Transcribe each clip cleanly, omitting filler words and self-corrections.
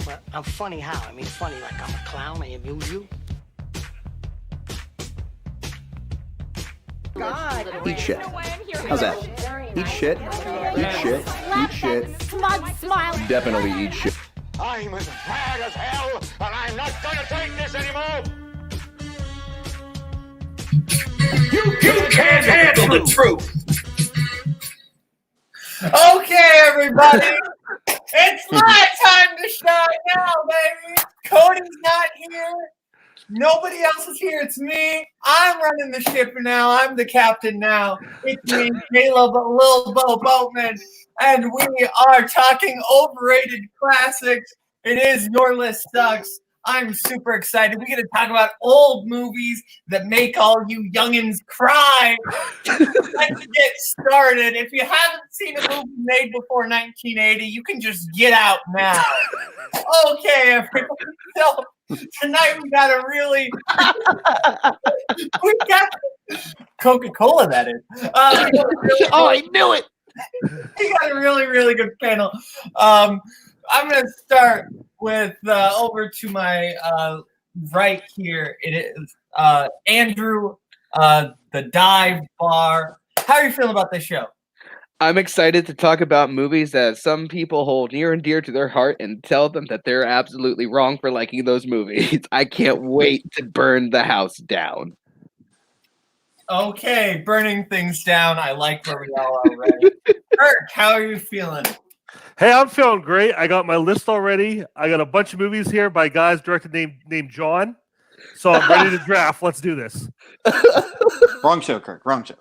Well, I'm funny how? I mean, funny like I'm a clown, I amuse you. God. Eat shit. How's that? Eat shit. Eat shit. Eat shit. Smug smile. Definitely eat shit. I'm as mad as hell, and I'm not gonna take this anymore! You can't handle the truth! Okay, everybody! It's my time to shine now, baby! Cody's not here. Nobody else is here. It's me. I'm running the ship now. I'm the captain now. It's me, Kaleb Boatman, and we are talking overrated classics. It is Your List Sucks. I'm super excited. We're going to talk about old movies that make all you youngins cry. Let's get started. If you haven't seen a movie made before 1980, you can just get out now. Okay, everybody. So tonight we got a really we got Coca-Cola, that is. I knew it. We got a really, really good panel. I'm going to start with over to my right here. It is Andrew, the Dive Bar. How are you feeling about this show? I'm excited to talk about movies that some people hold near and dear to their heart and tell them that they're absolutely wrong for liking those movies. I can't wait to burn the house down. Okay, burning things down. I like where we all are already. Kirk, how are you feeling? Hey, I'm feeling great. I got my list already. I got a bunch of movies here by guys directed named John. So I'm ready to draft. Let's do this. Wrong show, Kirk. Wrong show.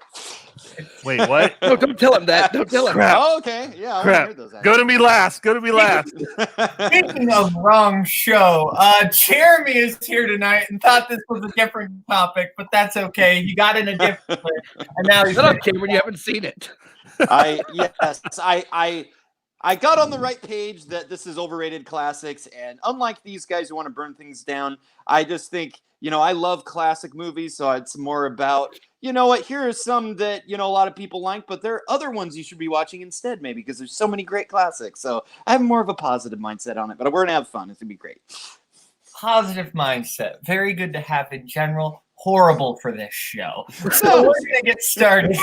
Wait, what? No, don't tell him that. Don't tell him. Crap. Oh, okay. Yeah, I Crap. heard those. Go to me last. Go to me last. Speaking of wrong show, Jeremy is here tonight and thought this was a different topic, but that's okay. He got in a different list, and now he's Not okay when you haven't seen it. I got on the right page that this is overrated classics, and unlike these guys who want to burn things down, I just think, I love classic movies, so it's more about, here are some that, a lot of people like, but there are other ones you should be watching instead, maybe, because there's so many great classics. So I have more of a positive mindset on it, but we're going to have fun. It's going to be great. positive mindset. Very good to have in general. Horrible for this show. So we're going to get started.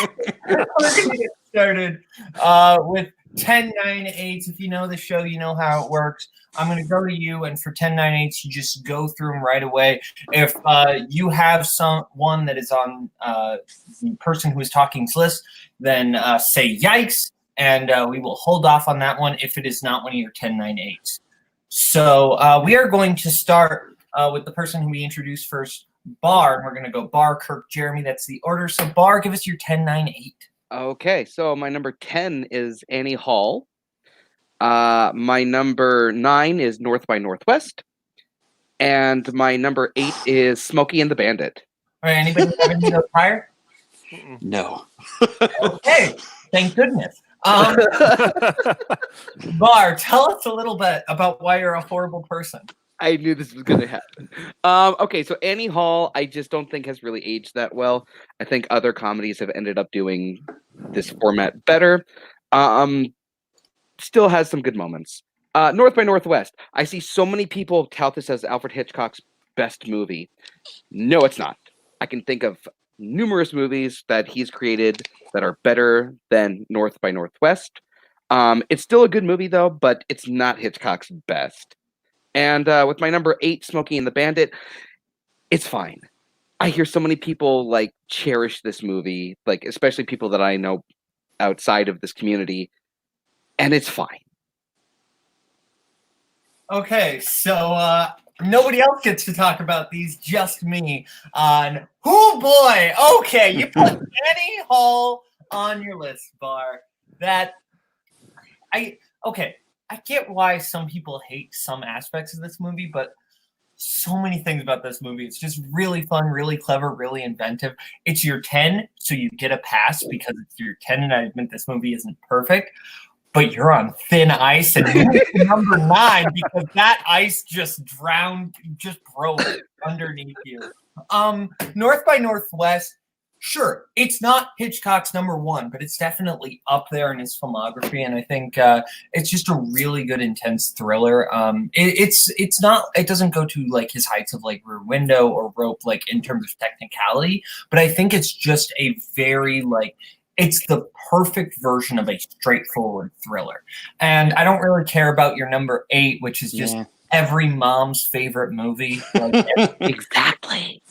With 10, 9, 8. If you know the show, you know how it works. I'm going to go to you, and for 10, 9, 8, you just go through them right away. If you have one that is on the person who is talking's list, then say yikes, and we will hold off on that one if it is not one of your 10, 9, 8s. So we are going to start with the person who we introduced first, Barr, and we're going to go Barr, Kirk, Jeremy. That's the order. So Barr, give us your 10, 9, 8. Okay, so my number 10 is Annie Hall. My number 9 is North by Northwest. And my number 8 is Smokey and the Bandit. All right, anybody have any of those prior? No. Okay, thank goodness. Barr, tell us a little bit about why you're a horrible person. I knew this was going to happen. Okay, so Annie Hall, I just don't think has really aged that well. I think other comedies have ended up doing this format better. Still has some good moments. North by Northwest, I see so many people tout this as Alfred Hitchcock's best movie. No, it's not. I can think of numerous movies that he's created that are better than North by Northwest. It's still a good movie, though, but it's not Hitchcock's best. And with my number 8, Smokey and the Bandit, it's fine. I hear so many people cherish this movie, especially people that I know outside of this community, and it's fine. Okay, so nobody else gets to talk about these, just me. Oh boy, okay, you put Annie Hall on your list, Barr. I get why some people hate some aspects of this movie, but so many things about this movie. It's just really fun, really clever, really inventive. It's your 10, so you get a pass because it's your 10, and I admit this movie isn't perfect, but you're on thin ice, and you're number 9 because that ice just broke underneath you. North by Northwest, Sure, it's not Hitchcock's number one, but it's definitely up there in his filmography, and I think it's just a really good, intense thriller. It's not. It doesn't go to like his heights of like Rear Window or Rope, like in terms of technicality, but I think it's just a very like. It's the perfect version of a straightforward thriller, and I don't really care about your number 8, which is just every mom's favorite movie. Like, Exactly.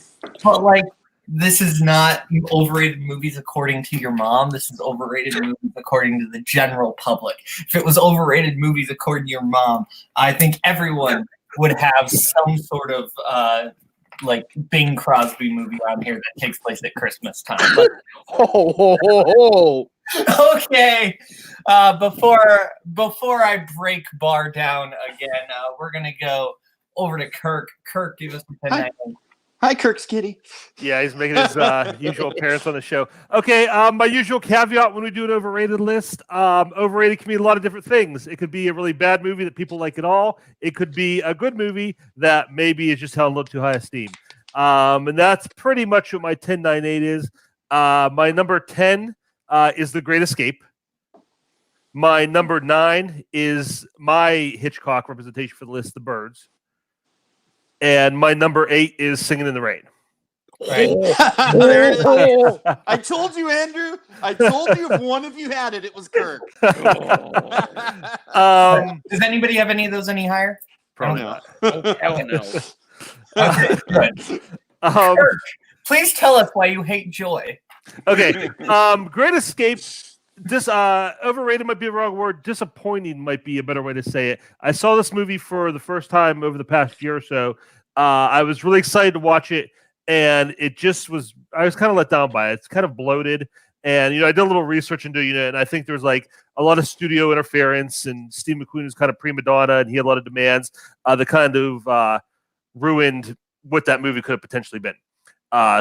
but like. This is not overrated movies according to your mom. This is overrated movies according to the general public. If it was overrated movies according to your mom, I think everyone would have some sort of like Bing Crosby movie on here that takes place at Christmas time. But, okay, before I break Barr down again, we're gonna go over to Kirk. Kirk, give us a 10. Hi, Kirk's kitty. Yeah, he's making his usual appearance on the show. Okay, my usual caveat when we do an overrated list, overrated can mean a lot of different things. It could be a really bad movie that people like at all. It could be a good movie that maybe is just held a little too high esteem. And that's pretty much what my 10, 9, 8 is. My number 10 is The Great Escape. My number 9 is my Hitchcock representation for the list, The Birds. And my number 8 is Singin' in the Rain. Right. There it is. I told you, Andrew. I told you if one of you had it, it was Kirk. Does anybody have any of those any higher? Probably not. Hell no. Okay, good. Kirk, please tell us why you hate joy. Okay. Great Escape. This overrated might be the wrong word. Disappointing might be a better way to say it. I saw this movie for the first time over the past year or so. I was really excited to watch it, and it just was. I was kind of let down by it. It's kind of bloated, and I did a little research into it, and I think there was like a lot of studio interference, and Steve McQueen was kind of prima donna, and he had a lot of demands that kind of ruined what that movie could have potentially been.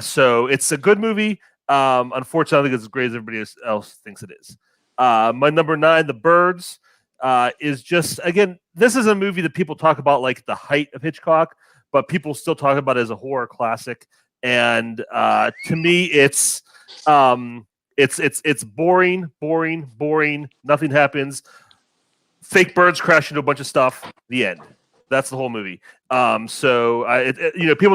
So it's a good movie. Unfortunately, it's as great as everybody else thinks it is. My number 9, The Birds, is just, again, this is a movie that people talk about like the height of Hitchcock, but people still talk about it as a horror classic. And to me, it's boring. Nothing happens. Fake birds crash into a bunch of stuff. The end. That's the whole movie. People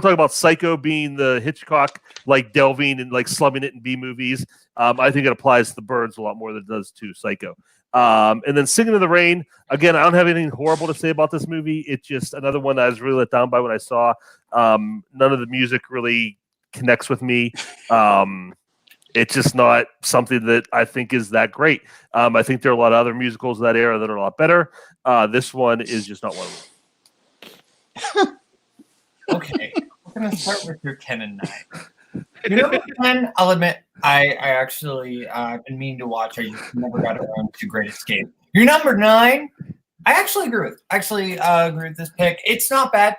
talk about Psycho being the Hitchcock, like delving and like slumming it in B movies. I think it applies to The Birds a lot more than it does to Psycho. And then Singin' in the Rain. Again, I don't have anything horrible to say about this movie. It's just another one that I was really let down by when I saw. None of the music really connects with me. It's just not something that I think is that great. I think there are a lot of other musicals of that era that are a lot better. This one is just not one of them. Okay, we're going to start with your 10 and 9. Your number 10, I'll admit, I actually been meaning to watch. I just never got around to Great Escape. Your number 9, I actually agree with. Agree with this pick. It's not bad.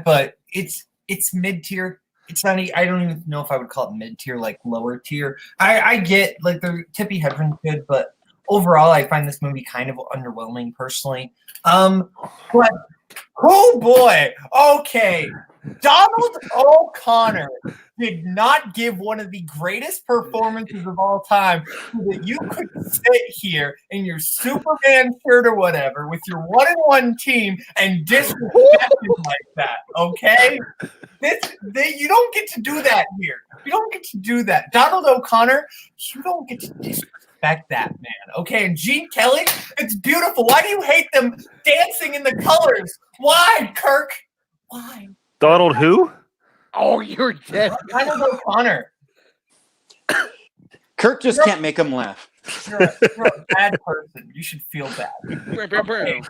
But it's mid-tier. It's not. I don't even know if I would call it mid-tier, like lower tier. I get like the Tippi Hedren's good, but overall, I find this movie kind of underwhelming personally. But oh boy, okay. Donald O'Connor did not give one of the greatest performances of all time so that you could sit here in your Superman shirt or whatever with your 1-and-1 team and disrespect him like that, okay? You don't get to do that here. You don't get to do that. Donald O'Connor, you don't get to disrespect that man, okay? And Gene Kelly, it's beautiful. Why do you hate them dancing in the colors? Why, Kirk? Why? Donald who? Oh, you're dead. Donald O'Connor. Kirk just can't make him laugh. You're a bad person. You should feel bad. Okay.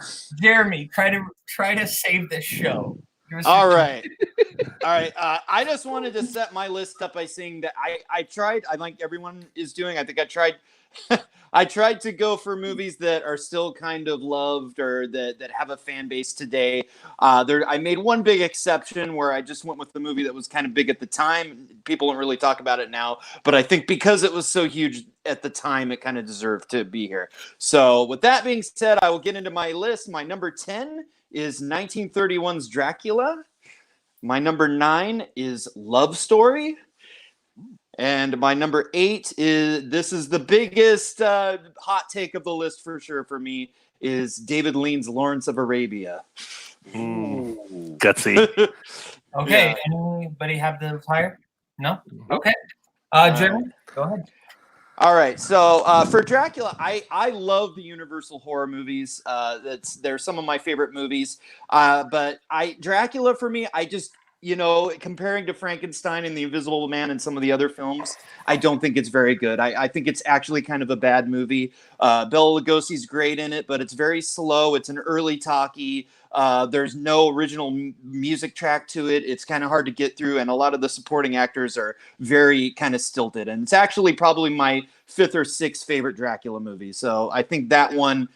Jeremy, try to save this show. All right. I just wanted to set my list up by saying that I tried. I like everyone is doing. I think I tried. I tried to go for movies that are still kind of loved or that have a fan base today. I made one big exception where I just went with the movie that was kind of big at the time. People don't really talk about it now, but I think because it was so huge at the time, it kind of deserved to be here. So with that being said, I will get into my list. My number 10 is 1931's Dracula. My number 9 is Love Story. And my number 8 is the biggest hot take of the list for sure for me is David Lean's Lawrence of Arabia. Gutsy. Okay, anybody have the flyer? No? Okay. Jeremy, go ahead. All right, so for Dracula, I love the Universal horror movies. They're some of my favorite movies. But Dracula for me, I just comparing to Frankenstein and the Invisible Man and some of the other films, I don't think it's very good. I think it's actually kind of a bad movie. Bela Lugosi's great in it, but it's very slow. It's an early talkie. There's no original music track to it. It's kind of hard to get through, and a lot of the supporting actors are very kind of stilted. And it's actually probably my 5th or 6th favorite Dracula movie. So I think that one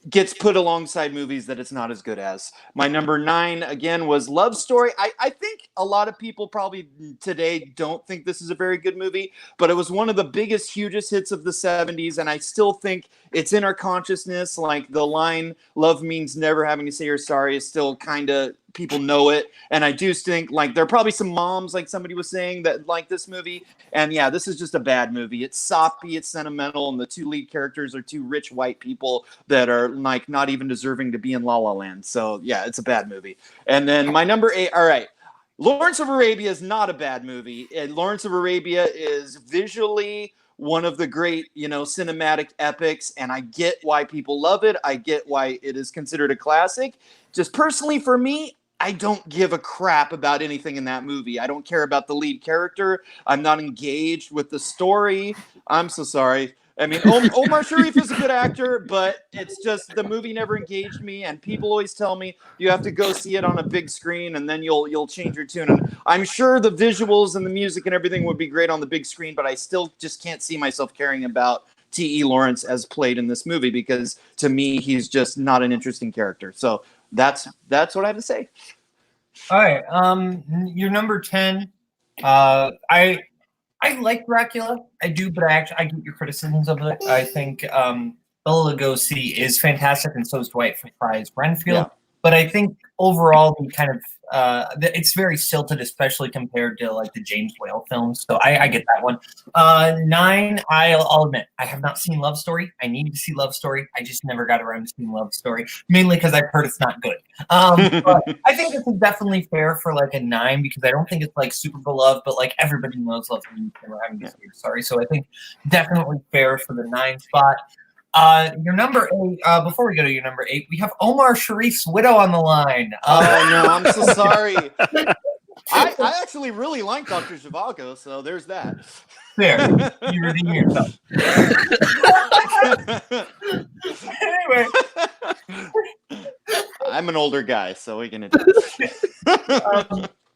gets put alongside movies that it's not as good as. My number 9, again, was Love Story. I think a lot of people probably today don't think this is a very good movie, but it was one of the biggest, hugest hits of the 70s, and I still think it's in our consciousness. Like the line, love means never having to say you're sorry, is still kind of, people know it. And I do think, like, there are probably some moms, like somebody was saying, that like this movie. And yeah, this is just a bad movie. It's soppy, it's sentimental, and the 2 lead characters are 2 rich white people that are like not even deserving to be in La La Land. So yeah, it's a bad movie. And then my number 8, all right, Lawrence of Arabia is not a bad movie. And Lawrence of Arabia is visually one of the great, cinematic epics, and I get why people love it. I get why it is considered a classic. Just personally for me, I don't give a crap about anything in that movie. I don't care about the lead character. I'm not engaged with the story. I'm so sorry. I mean, Omar Sharif is a good actor, but it's just the movie never engaged me. And people always tell me you have to go see it on a big screen, and then you'll change your tune. And I'm sure the visuals and the music and everything would be great on the big screen, but I still just can't see myself caring about T.E. Lawrence as played in this movie, because to me he's just not an interesting character. So that's what I have to say. All right. Your number 10. I like Dracula. I do, but I get your criticisms of it. I think Bela Lugosi is fantastic, and so is Dwight Fry's Renfield. Yeah. But I think overall, the kind of it's very stilted, especially compared to like the James Whale films. So I get that one. 9. I'll admit I have not seen Love Story. I need to see Love Story. I just never got around to seeing Love Story, mainly because I've heard it's not good. But I think this is definitely fair for like a 9, because I don't think it's like super beloved, but like everybody knows Love Story. Never having to say sorry. So I think definitely fair for the 9 spot. Your number 8, before we go to your number 8, we have Omar Sharif's widow on the line. Oh, no, I'm so sorry. I actually really like Dr. Zhivago, so there's that. There, you redeem yourself. Anyway. I'm an older guy, so we can...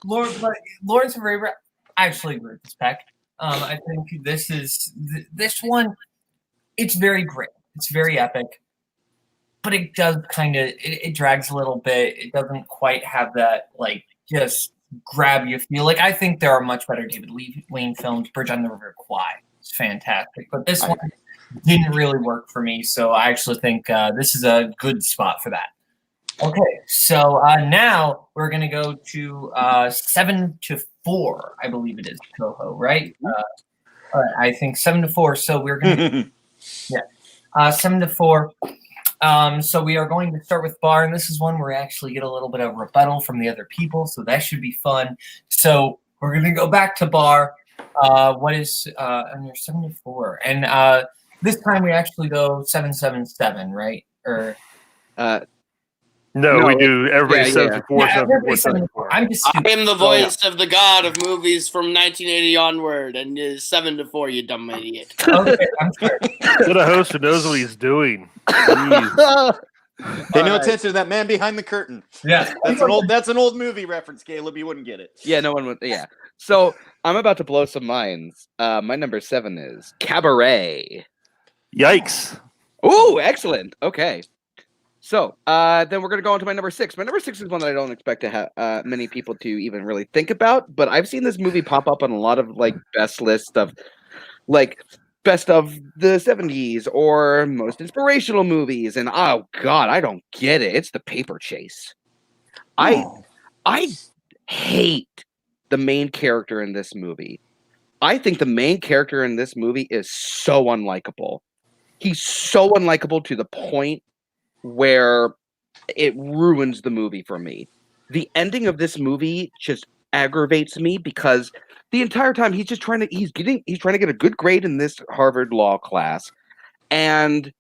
Lawrence of Arabia, I actually agree with this pack. I think this one, it's very great. It's very epic, but it does kind of it drags a little bit. It doesn't quite have that like just grab you feel. Like I think there are much better David Lean films. Bridge on the River Kwai is fantastic, but this one didn't really work for me. So I actually think this is a good spot for that. Okay, so now we're gonna go to 7-4. I believe it is Koho, right? All right, I think 7-4. So we're gonna 7-4. So we are going to start with Barr, and this is one where we actually get a little bit of rebuttal from the other people, so that should be fun. So we're going to go back to Barr. What is on your 7-4? And this time we actually go 7-7-7, right? Or No, we do. Everybody says Yeah, 7-4. I'm just I am the voice of the god of movies from 1980 onward, and it is 7-4, you dumb idiot. Okay, I'm sorry. Get a host who knows what he's doing. Pay no attention to that man behind the curtain. Yeah, That's an old movie reference, Caleb. You wouldn't get it. Yeah, no one would. Yeah. So I'm about to blow some minds. My number 7 is Cabaret. Yikes. Oh, excellent. Okay. So then we're going to go on to my number 6. My number 6 is one that I don't expect to have many people to even really think about, but I've seen this movie pop up on a lot of like best lists of like best of the 70s or most inspirational movies, and oh god, I don't get it. It's The Paper Chase. I hate the main character in this movie. I think the main character in this movie is so unlikable. He's so unlikable to the point where it ruins the movie for me. The ending of this movie just aggravates me because the entire time he's just trying to get a good grade in this Harvard law class, and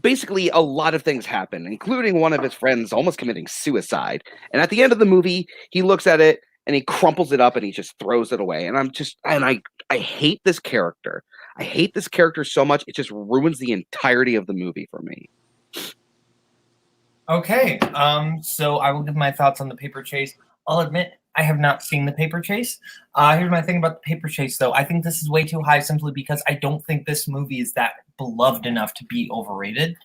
basically a lot of things happen, including one of his friends almost committing suicide. And at the end of the movie, he looks at it and he crumples it up and he just throws it away. And I hate this character. I hate this character so much. It just ruins the entirety of the movie for me. Okay, so I will give my thoughts on The Paper Chase. I'll admit I have not seen The Paper Chase. Here's my thing about The Paper Chase, though. I think this is way too high simply because I don't think this movie is that beloved enough to be overrated.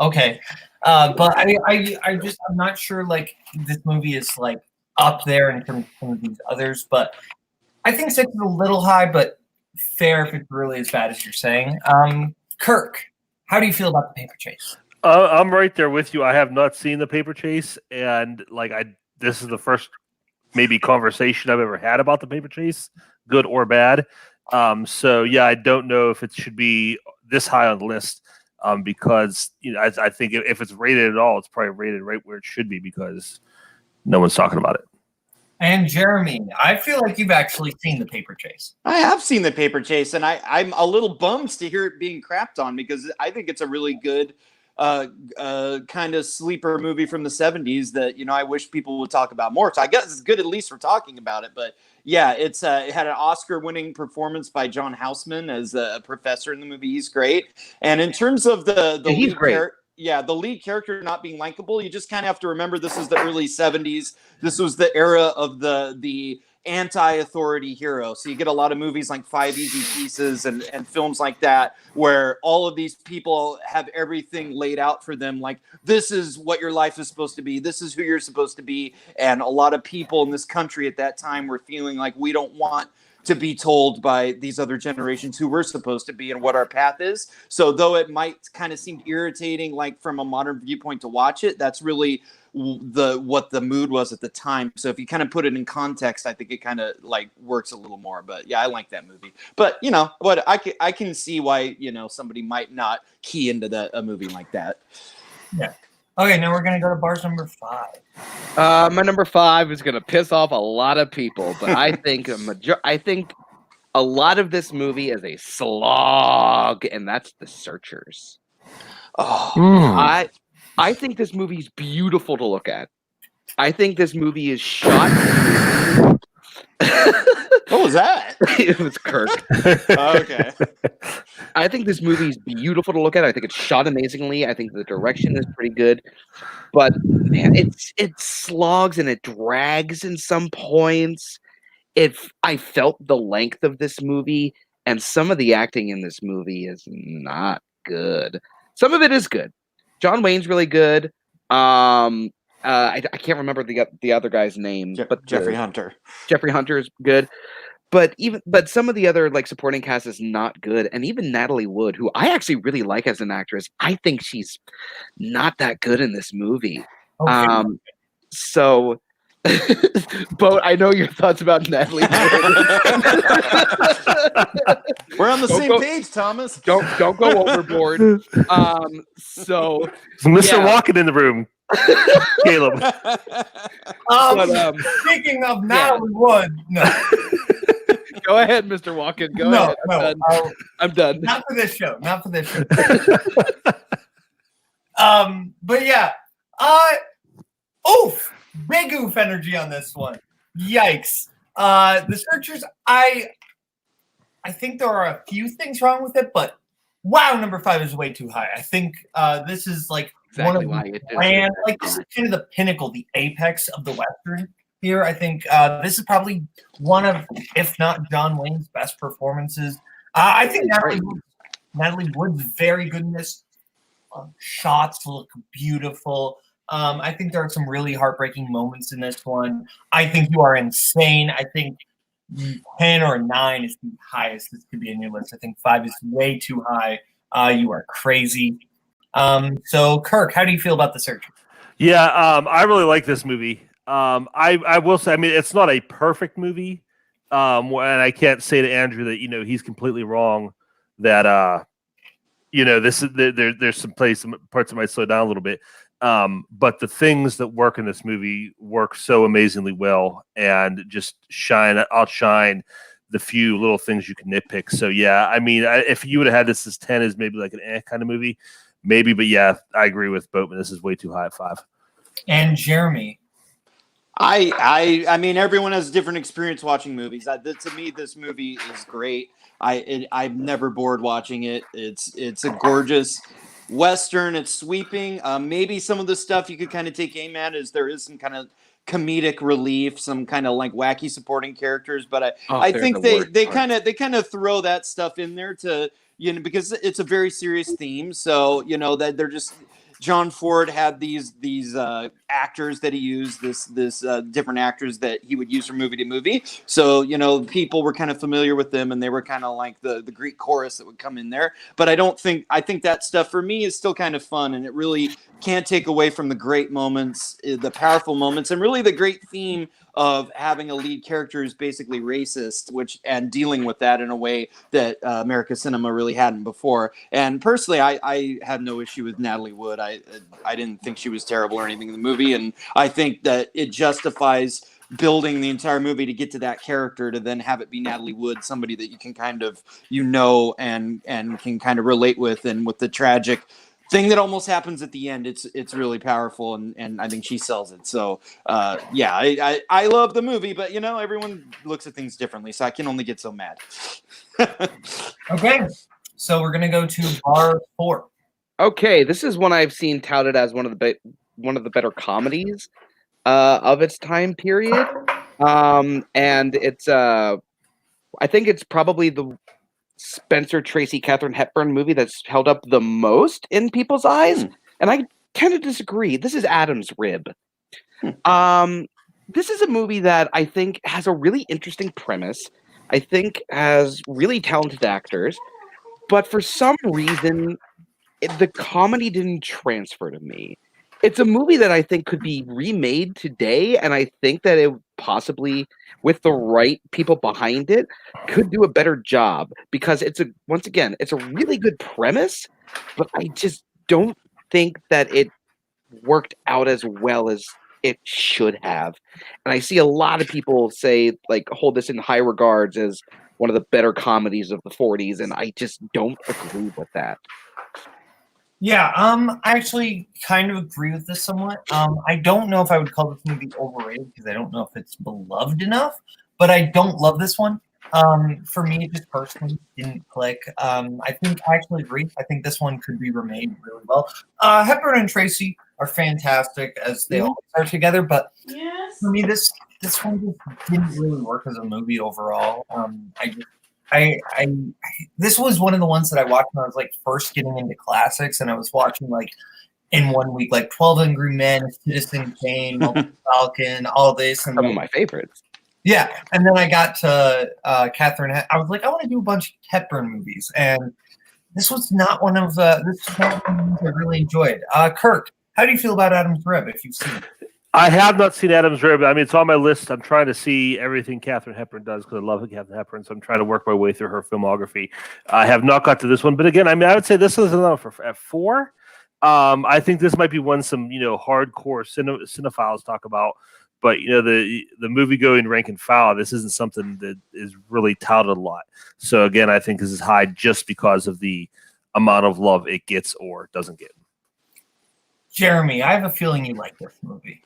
Okay, but I'm not sure like this movie is like up there in terms of some of these others. But I think 6 is a little high, but fair if it's really as bad as you're saying. Kirk, how do you feel about The Paper Chase? I'm right there with you. I have not seen The Paper Chase, and this is the first maybe conversation I've ever had about The Paper Chase, good or bad. So yeah, I don't know if it should be this high on the list, because I think if it's rated at all, it's probably rated right where it should be because no one's talking about it. And Jeremy, I feel like you've actually seen The Paper Chase. I have seen The Paper Chase, and I'm a little bummed to hear it being crapped on because I think it's a really good kind of sleeper movie from the 70s that I wish people would talk about more. So I guess it's good at least we're talking about it. But yeah, it had an Oscar-winning performance by John Houseman as a professor in the movie. He's great. And in terms of the he's great. The lead character not being likable, you just kind of have to remember this is the early 70s. This was the era of the anti-authority hero. So you get a lot of movies like Five Easy Pieces and films like that, where all of these people have everything laid out for them. Like, this is what your life is supposed to be. This is who you're supposed to be. And a lot of people in this country at that time were feeling like we don't want to be told by these other generations who we're supposed to be and what our path is. So though it might kind of seem irritating, like from a modern viewpoint to watch it, that's really what the mood was at the time. So if you kind of put it in context, I think it kind of like works a little more. But yeah, I like that movie. But what I can see why somebody might not key into a movie like that. Yeah. Okay, now we're gonna go to Bar's number 5. My number 5 is gonna piss off a lot of people, but I think a lot of this movie is a slog, and that's The Searchers. I think this movie's beautiful to look at. I think this movie is shot. What was that? It was Kirk. Okay. I think this movie is beautiful to look at. I think it's shot amazingly. I think the direction is pretty good. But man, it slogs and it drags in some points. I felt the length of this movie, and some of the acting in this movie is not good. Some of it is good. John Wayne's really good. I can't remember the other guy's name, but Jeffrey Hunter. Jeffrey Hunter is good, but some of the other like supporting cast is not good, and even Natalie Wood, who I actually really like as an actress, I think she's not that good in this movie. Okay. So, Boat, I know your thoughts about Natalie Wood. We're on the same page, Thomas. Don't go overboard. So Mr. Walken in the room. Caleb. Speaking of Natalie Wood, no. Go ahead, Mr. Walken. Go ahead. I'm done. Not for this show. But yeah. Oof. Big oof energy on this one. Yikes. The Searchers, I think there are a few things wrong with it, but wow, number 5 is way too high. I think this is like exactly one of the grand, like this is kind of the pinnacle, the apex of the Western here. I think this is probably one of, if not John Wayne's best performances. I think Natalie Wood's very good in this. Shots look beautiful. I think there are some really heartbreaking moments in this one. I think you are insane. I think 10 or 9 is the highest this could be in your list. I think 5 is way too high. You are crazy. So, Kirk, how do you feel about The Searchers? Yeah, I really like this movie. I will say, I mean, it's not a perfect movie. And I can't say to Andrew that he's completely wrong. That this is there's some parts that might slow down a little bit. But the things that work in this movie work so amazingly well and just outshine the few little things you can nitpick. So yeah, I mean, if you would have had this as 10 as maybe like an kind of movie, maybe, but yeah, I agree with Boatman. This is way too high at 5. And Jeremy. I mean, everyone has a different experience watching movies. To me, this movie is great. I'm never bored watching it. It's a gorgeous Western. It's sweeping. Maybe some of the stuff you could kind of take aim at is there is some kind of comedic relief, some kind of like wacky supporting characters, but I think they kind of throw that stuff in there to because it's a very serious theme. So that they're just. John Ford had these actors that he used, this different actors that he would use from movie to movie. So people were kind of familiar with them, and they were kind of like the Greek chorus that would come in there. But I think that stuff for me is still kind of fun, and it really can't take away from the great moments, the powerful moments, and really the great theme of having a lead character who's basically racist, and dealing with that in a way that America's cinema really hadn't before. And personally, I had no issue with Natalie Wood. I didn't think she was terrible or anything in the movie, and I think that it justifies building the entire movie to get to that character, to then have it be Natalie Wood, somebody that you can kind of and can kind of relate with, and with the tragic thing that almost happens at the end. It's really powerful, and I think she sells it. So yeah, I love the movie, but everyone looks at things differently, so I can only get so mad. Okay, so we're gonna go to bar 4. Okay, this is one I've seen touted as one of the better comedies of its time period, and it's I think it's probably the Spencer Tracy, Katharine Hepburn movie that's held up the most in people's eyes, and I tend to disagree. This is Adam's Rib. This is a movie that I think has a really interesting premise. I think has really talented actors, but for some reason, the comedy didn't transfer to me. It's a movie that I think could be remade today, and I think that it possibly, with the right people behind it, could do a better job, because it's a really good premise, but I just don't think that it worked out as well as it should have. And I see a lot of people say, like, hold this in high regards as one of the better comedies of the 40s, and I just don't agree with that. Yeah, I actually kind of agree with this somewhat. I don't know if I would call this movie overrated, because I don't know if it's beloved enough, but I don't love this one. For me, it just personally didn't click. I think I actually agree. I think this one could be remade really well. Hepburn and Tracy are fantastic, as they always are together, but for me, this one just didn't really work as a movie overall. This was one of the ones that I watched when I was like first getting into classics, and I was watching like in 1 week like 12 Angry Men, Citizen Kane, Falcon, all this, and some of my favorites. Yeah, and then I got to Catherine. I was like, I want to do a bunch of Hepburn movies, and this was not one of the. This is not one of the movies I really enjoyed. Kirk, how do you feel about Adam's Rib? If you've seen it. I have not seen Adam's Rib. I mean, it's on my list. I'm trying to see everything Katharine Hepburn does, because I love Katharine Hepburn. So I'm trying to work my way through her filmography. I have not got to this one, but again, I mean, I would say this is enough at 4. I think this might be one some hardcore cinephiles talk about. But the movie going rank and file, this isn't something that is really touted a lot. So again, I think this is high just because of the amount of love it gets or doesn't get. Jeremy, I have a feeling you like this movie.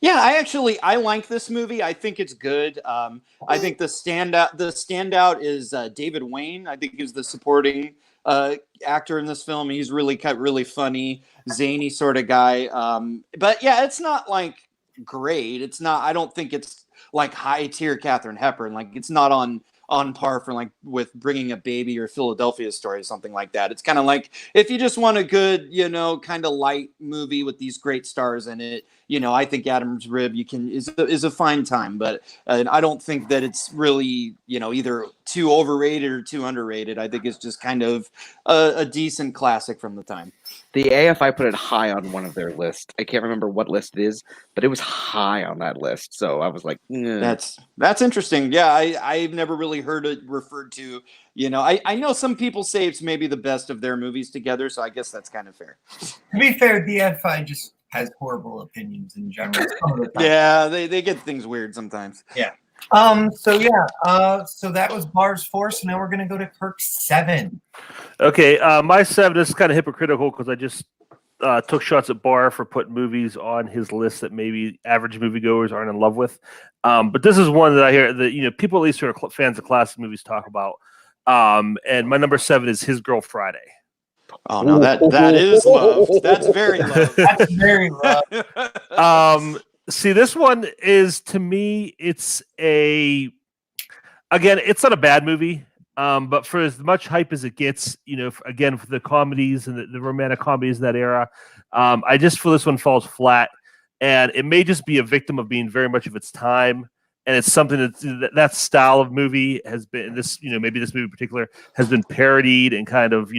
Yeah, I like this movie. I think it's good. I think the standout is David Wayne. I think he's the supporting actor in this film. He's really funny, zany sort of guy. But yeah, it's not like great. It's not. I don't think it's like high tier Katharine Hepburn. Like, it's not on on par for like with Bringing Up Baby or Philadelphia Story, something like that. It's kind of like if you just want a good, kind of light movie with these great stars in it, I think Adam's Rib is a fine time, but I don't think that it's really, either too overrated or too underrated. I think it's just kind of a decent classic from the time. The AFI put it high on one of their lists. I can't remember what list it is, but it was high on that list. So I was like, That's interesting. Yeah, I've never really heard it referred to. I know some people say it's maybe the best of their movies together, so I guess that's kind of fair. To be fair, the AFI just has horrible opinions in general. Yeah, they get things weird sometimes. Yeah. So that was Barr's 4. So now we're gonna go to Kirk's 7. Okay, my 7 is kind of hypocritical because I just took shots at Barr for putting movies on his list that maybe average moviegoers aren't in love with. But this is one that I hear that people at least who are fans of classic movies talk about. And my number 7 is His Girl Friday. Oh no, that is love. That's very love. That's very love. See, this one is, to me, it's not a bad movie. But for as much hype as it gets, again, for the comedies and the romantic comedies in that era, I just feel this one falls flat. And it may just be a victim of being very much of its time. And it's something that style of movie has been, maybe this movie in particular, has been parodied and kind of,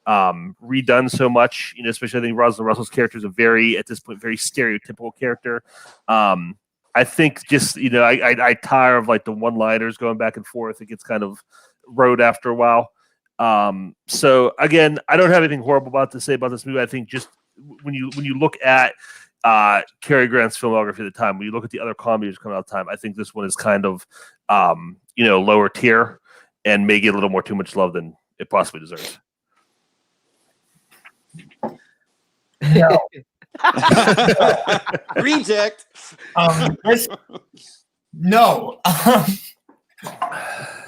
redone so much, especially I think Rosalind Russell's character is at this point, very stereotypical character. I think just, I tire of like the one-liners going back and forth. It gets kind of rote after a while. So again, I don't have anything horrible to say about this movie. I think just when you look at Cary Grant's filmography at the time, when you look at the other comedies coming out at the time, I think this one is kind of, lower tier and may get a little more too much love than it possibly deserves. No. Reject. No.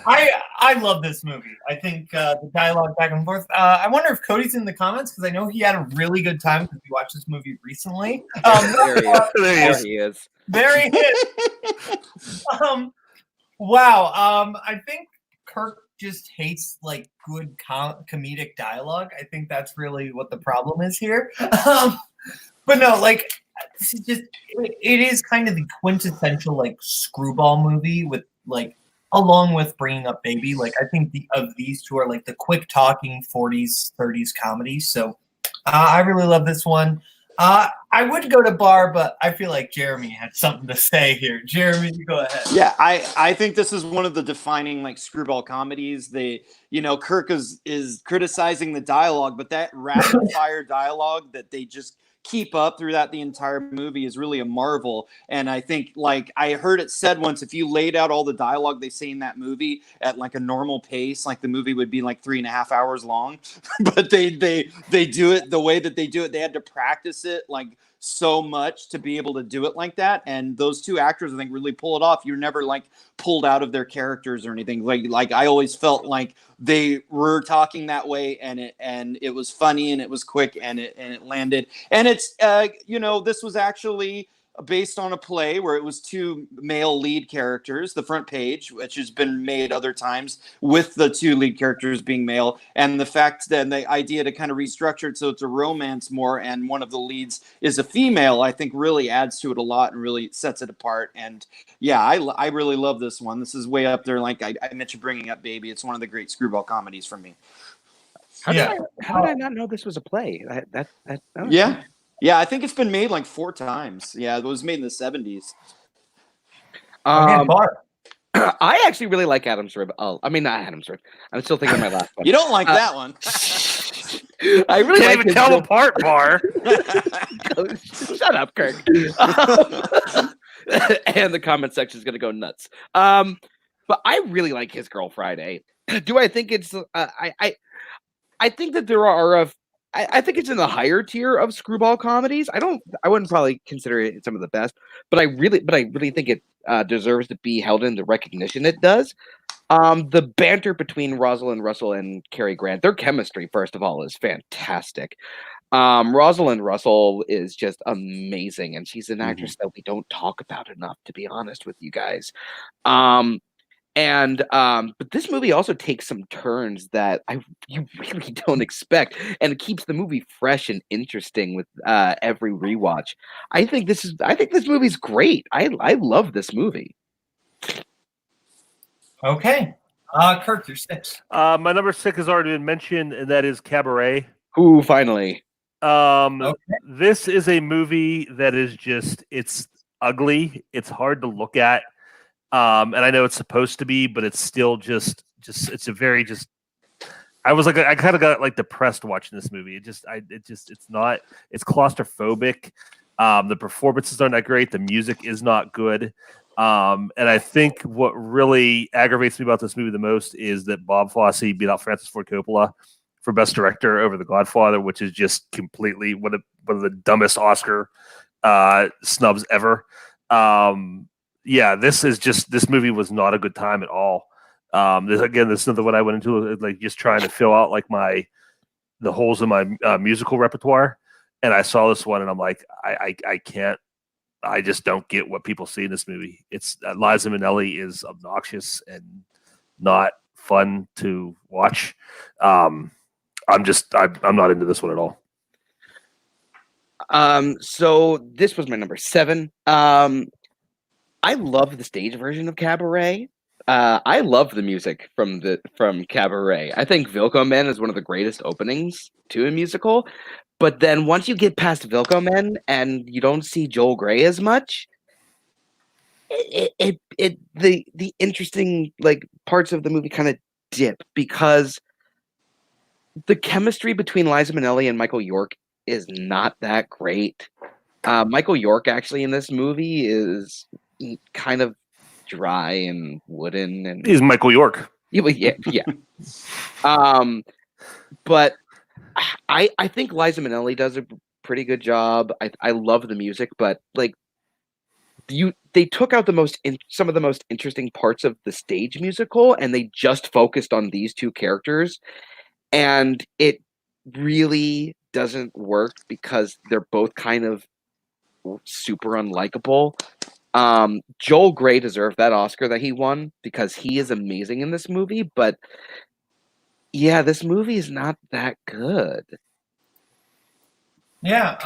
I love this movie. I think the dialogue back and forth. I wonder if Cody's in the comments because I know he had a really good time because he watched this movie recently. There he is. There he is. Wow. I think Kirk just hates like good comedic dialogue. I think that's really what the problem is here. But no, like it is kind of the quintessential like screwball movie with like along with Bringing Up Baby. Like I think of these two are like the quick talking 40s 30s comedies. So I really love this one. I would go to Barr, but I feel like Jeremy had something to say here. Jeremy, you go ahead. Yeah, I think this is one of the defining like screwball comedies. Kirk is criticizing the dialogue, but that rapid fire dialogue that they just keep up throughout the entire movie is really a marvel. And I think, like I heard it said once, if you laid out all the dialogue they say in that movie at like a normal pace, like the movie would be like 3.5 hours long. But they do it the way that they do it. They had to practice it like so much to be able to do it like that. And those two actors, I think, really pull it off. You're never like pulled out of their characters or anything. Like I always felt like they were talking that way, and it was funny and it was quick and it landed. And it's this was actually based on a play where it was 2 male lead characters, the front page, which has been made other times with the 2 lead characters being male, and the fact that the idea to kind of restructure it so it's a romance more and one of the leads is a female, I think really adds to it a lot and really sets it apart. And yeah, I really love this one. This is way up there. Like I mentioned Bringing Up Baby. It's one of the great screwball comedies for me. How did I not know this was a play? Yeah. Yeah, I think it's been made like 4 times. Yeah, it was made in the 70s. I actually really like Adam's Rib. I mean, not Adam's Rib. I'm still thinking of my last one. You don't like that one. I really can't like even tell apart, Barr. Shut up, Kirk. And the comment section is going to go nuts. But I really like His Girl Friday. Do I think it's? I think that there are I think it's in the higher tier of screwball comedies. I wouldn't probably consider it some of the best, but I really think it deserves to be held in the recognition it does. The banter between Rosalind Russell and Cary Grant, their chemistry, first of all, is fantastic. Rosalind Russell is just amazing, and she's an actress that we don't talk about enough, to be honest with you guys. And but this movie also takes some turns that you really don't expect, and it keeps the movie fresh and interesting with every rewatch. I think this movie's great. I love this movie. Okay. Kirk, you're 6. My number 6 has already been mentioned, and that is Cabaret. Ooh, finally. This is a movie that is it's ugly. It's hard to look at. And I know it's supposed to be, but it's still it's a very I was like, I kind of got like depressed watching this movie. It's claustrophobic. The performances aren't that great. The music is not good. And I think what really aggravates me about this movie the most is that Bob Fosse beat out Francis Ford Coppola for Best Director over The Godfather, which is just completely one of the dumbest Oscar snubs ever. This movie was not a good time at all. This is another one I went into, like just trying to fill out like the holes in my musical repertoire, and I saw this one and I'm like, I can't. I just don't get what people see in this movie. It's Liza Minnelli is obnoxious and not fun to watch. I'm not into this one at all. So this was my number 7. I love the stage version of Cabaret. I love the music from Cabaret. I think Wilco-Men is one of the greatest openings to a musical. But then once you get past Wilco-Men and you don't see Joel Grey as much, the interesting like parts of the movie kind of dip, because the chemistry between Liza Minnelli and Michael York is not that great. Michael York actually in this movie is kind of dry and wooden, and he's Michael York. Yeah. But I think Liza Minnelli does a pretty good job. I love the music, but like they took out some of the most interesting parts of the stage musical, and they just focused on these two characters, and it really doesn't work because they're both kind of super unlikable. Joel Grey deserved that Oscar that he won because he is amazing in this movie, but yeah, this movie is not that good. Yeah,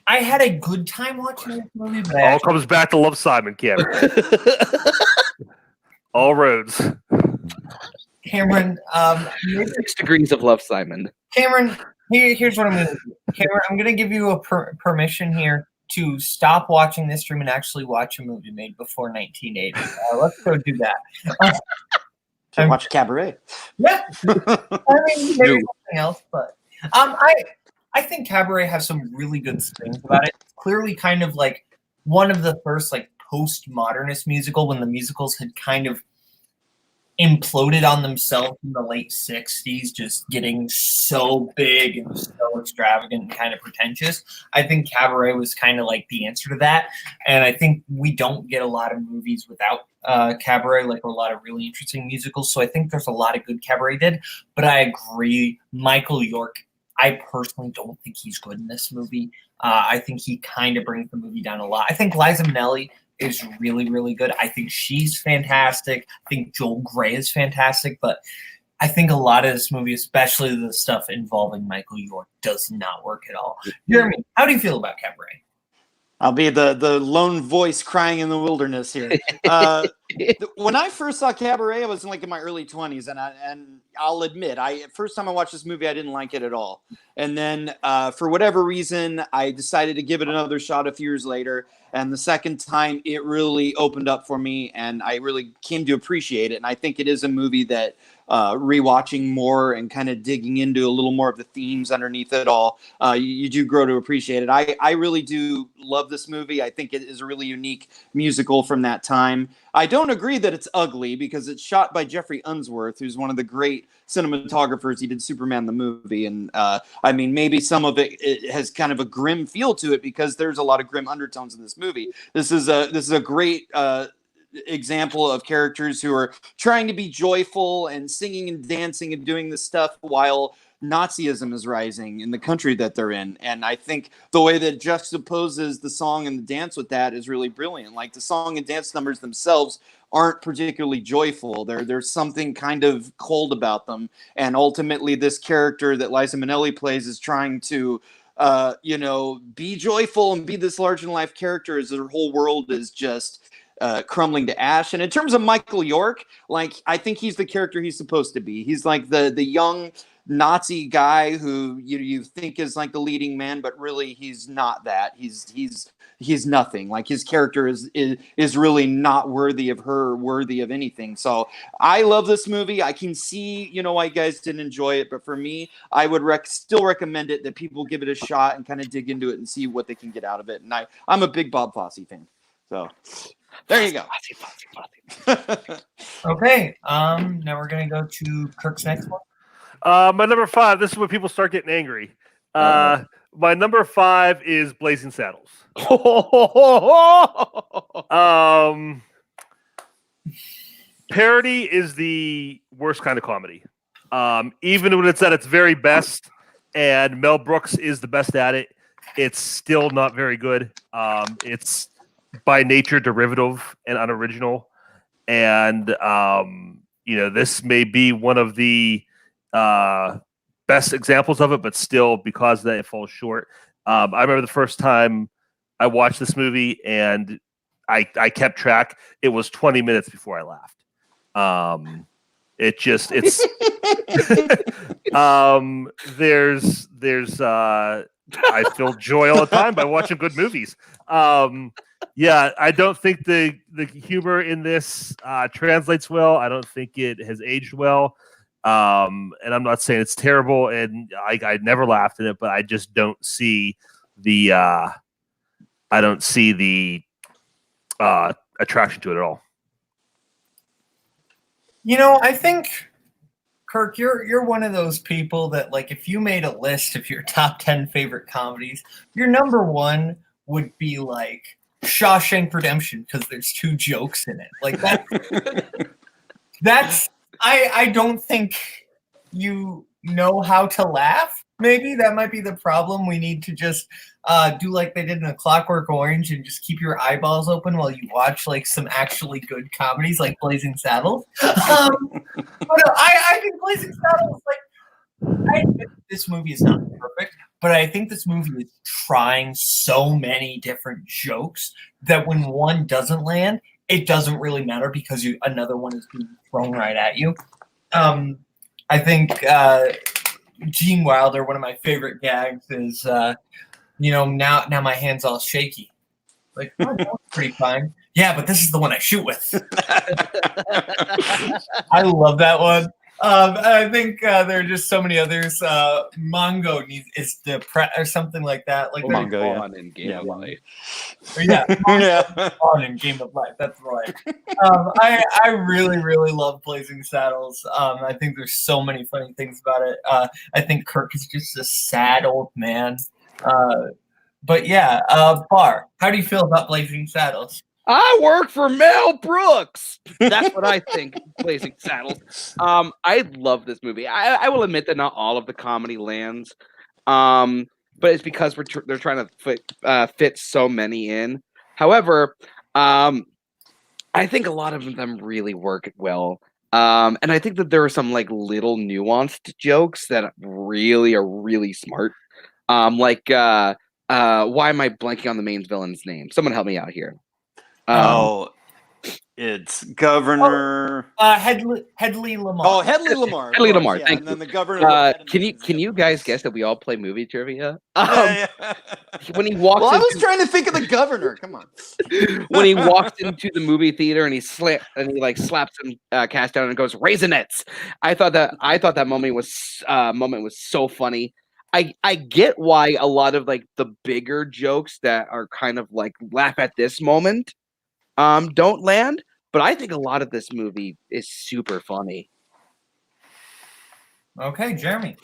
I had a good time watching this movie, but All comes back to Love, Simon, Cameron. All roads. Cameron, 6 degrees of Love, Simon. Cameron, here's what I'm going to do. Cameron, I'm going to give you a permission here to stop watching this stream and actually watch a movie made before 1980. Let's go do that. Watch Cabaret. Yeah. I mean, maybe something else, but I think Cabaret has some really good things about it. It's clearly kind of like one of the first like postmodernist musical when the musicals had kind of imploded on themselves in the late 60s, just getting so big and so extravagant and kind of pretentious. I think Cabaret was kind of like the answer to that. And I think we don't get a lot of movies without Cabaret, like a lot of really interesting musicals. So I think there's a lot of good Cabaret did. But I agree, Michael York, I personally don't think he's good in this movie. I think he kind of brings the movie down a lot. I think Liza Minnelli is really, really good. I think she's fantastic. I think Joel Grey is fantastic. But I think a lot of this movie, especially the stuff involving Michael York, does not work at all. Jeremy, how do you feel about Cabaret? I'll be the lone voice crying in the wilderness here. When I first saw Cabaret, I was in my early 20s, and I'll admit, first time I watched this movie, I didn't like it at all. And then for whatever reason, I decided to give it another shot a few years later. And the second time, it really opened up for me, and I really came to appreciate it. And I think it is a movie that rewatching more and kind of digging into a little more of the themes underneath it all, you do grow to appreciate it. I really do love this movie. I think it is a really unique musical from that time. I don't agree that it's ugly because it's shot by Jeffrey Unsworth, who's one of the great cinematographers. He did Superman the movie, and I mean, maybe some of it has kind of a grim feel to it because there's a lot of grim undertones in this movie. This is a great example of characters who are trying to be joyful and singing and dancing and doing this stuff while Nazism is rising in the country that they're in. And I think the way that juxtaposes the song and the dance with that is really brilliant. Like, the song and dance numbers themselves aren't particularly joyful. There's something kind of cold about them, and ultimately, this character that Liza Minnelli plays is trying to, be joyful and be this large in life character as her whole world is just crumbling to ash. And in terms of Michael York, like, I think he's the character he's supposed to be. He's like the young Nazi guy who you think is like the leading man, but really he's not that. He's nothing. Like, his character is really not worthy of anything. So I love this movie. I can see, why you guys didn't enjoy it, but for me, I would still recommend it, that people give it a shot and kind of dig into it and see what they can get out of it. And I'm a big Bob Fosse fan. So there you go. Okay. Now we're gonna go to Kirk's next one. My number 5. This is when people start getting angry. My number 5 is Blazing Saddles. Parody is the worst kind of comedy. Even when it's at its very best, and Mel Brooks is the best at it, it's still not very good. It's by nature derivative and unoriginal, and this may be one of the best examples of it, but still, because of that, it falls short. I remember the first time I watched this movie, and I kept track. It was 20 minutes before I laughed. I feel joy all the time by watching good movies. I don't think the humor in this translates well. I don't think it has aged well. And I'm not saying it's terrible, and I never laughed at it, but I just don't see the attraction to it at all. I think, Kirk, you're one of those people that, like, if you made a list of your top 10 favorite comedies, your number 1 would be like Shawshank Redemption, because there's 2 jokes in it. Like, that's I don't think you know how to laugh. Maybe that might be the problem. We need to just do like they did in A Clockwork Orange and just keep your eyeballs open while you watch like some actually good comedies like Blazing Saddles. But I think Blazing Saddles, I admit this movie is not perfect, but I think this movie is trying so many different jokes that when one doesn't land, it doesn't really matter because another one is being thrown right at you. I think Gene Wilder, one of my favorite gags is, now my hand's all shaky. Like, oh, that was pretty fine. Yeah, but this is the one I shoot with. I love that one. I think there are just so many others. Mongo is or something like that. Like Mongo, on in Game of Life. Yeah, on in Game of Life. That's right. I really, really love Blazing Saddles. I think there's so many funny things about it. I think Kirk is just a sad old man. But yeah, Barr, how do you feel about Blazing Saddles? I work for Mel Brooks. That's what I think. Blazing Saddles. I love this movie. I will admit that not all of the comedy lands, but it's because they're trying to fit so many in. However, I think a lot of them really work well. And I think that there are some like little nuanced jokes that really are really smart. Why am I blanking on the main villain's name? Someone help me out here. It's Governor Headley Lamar. Oh, Headley Lamar. Headley Lamar. Yeah, Thank and you. then the governor. Can you guys guess that we all play movie trivia? Yeah. When he walks, I was trying to think of the governor. Come on. When he walks into the movie theater and he slaps him cast down and goes Raisinets. I thought that moment was so funny. I get why a lot of like the bigger jokes that are kind of like laugh at this moment don't land, but I think a lot of this movie is super funny. Okay, Jeremy.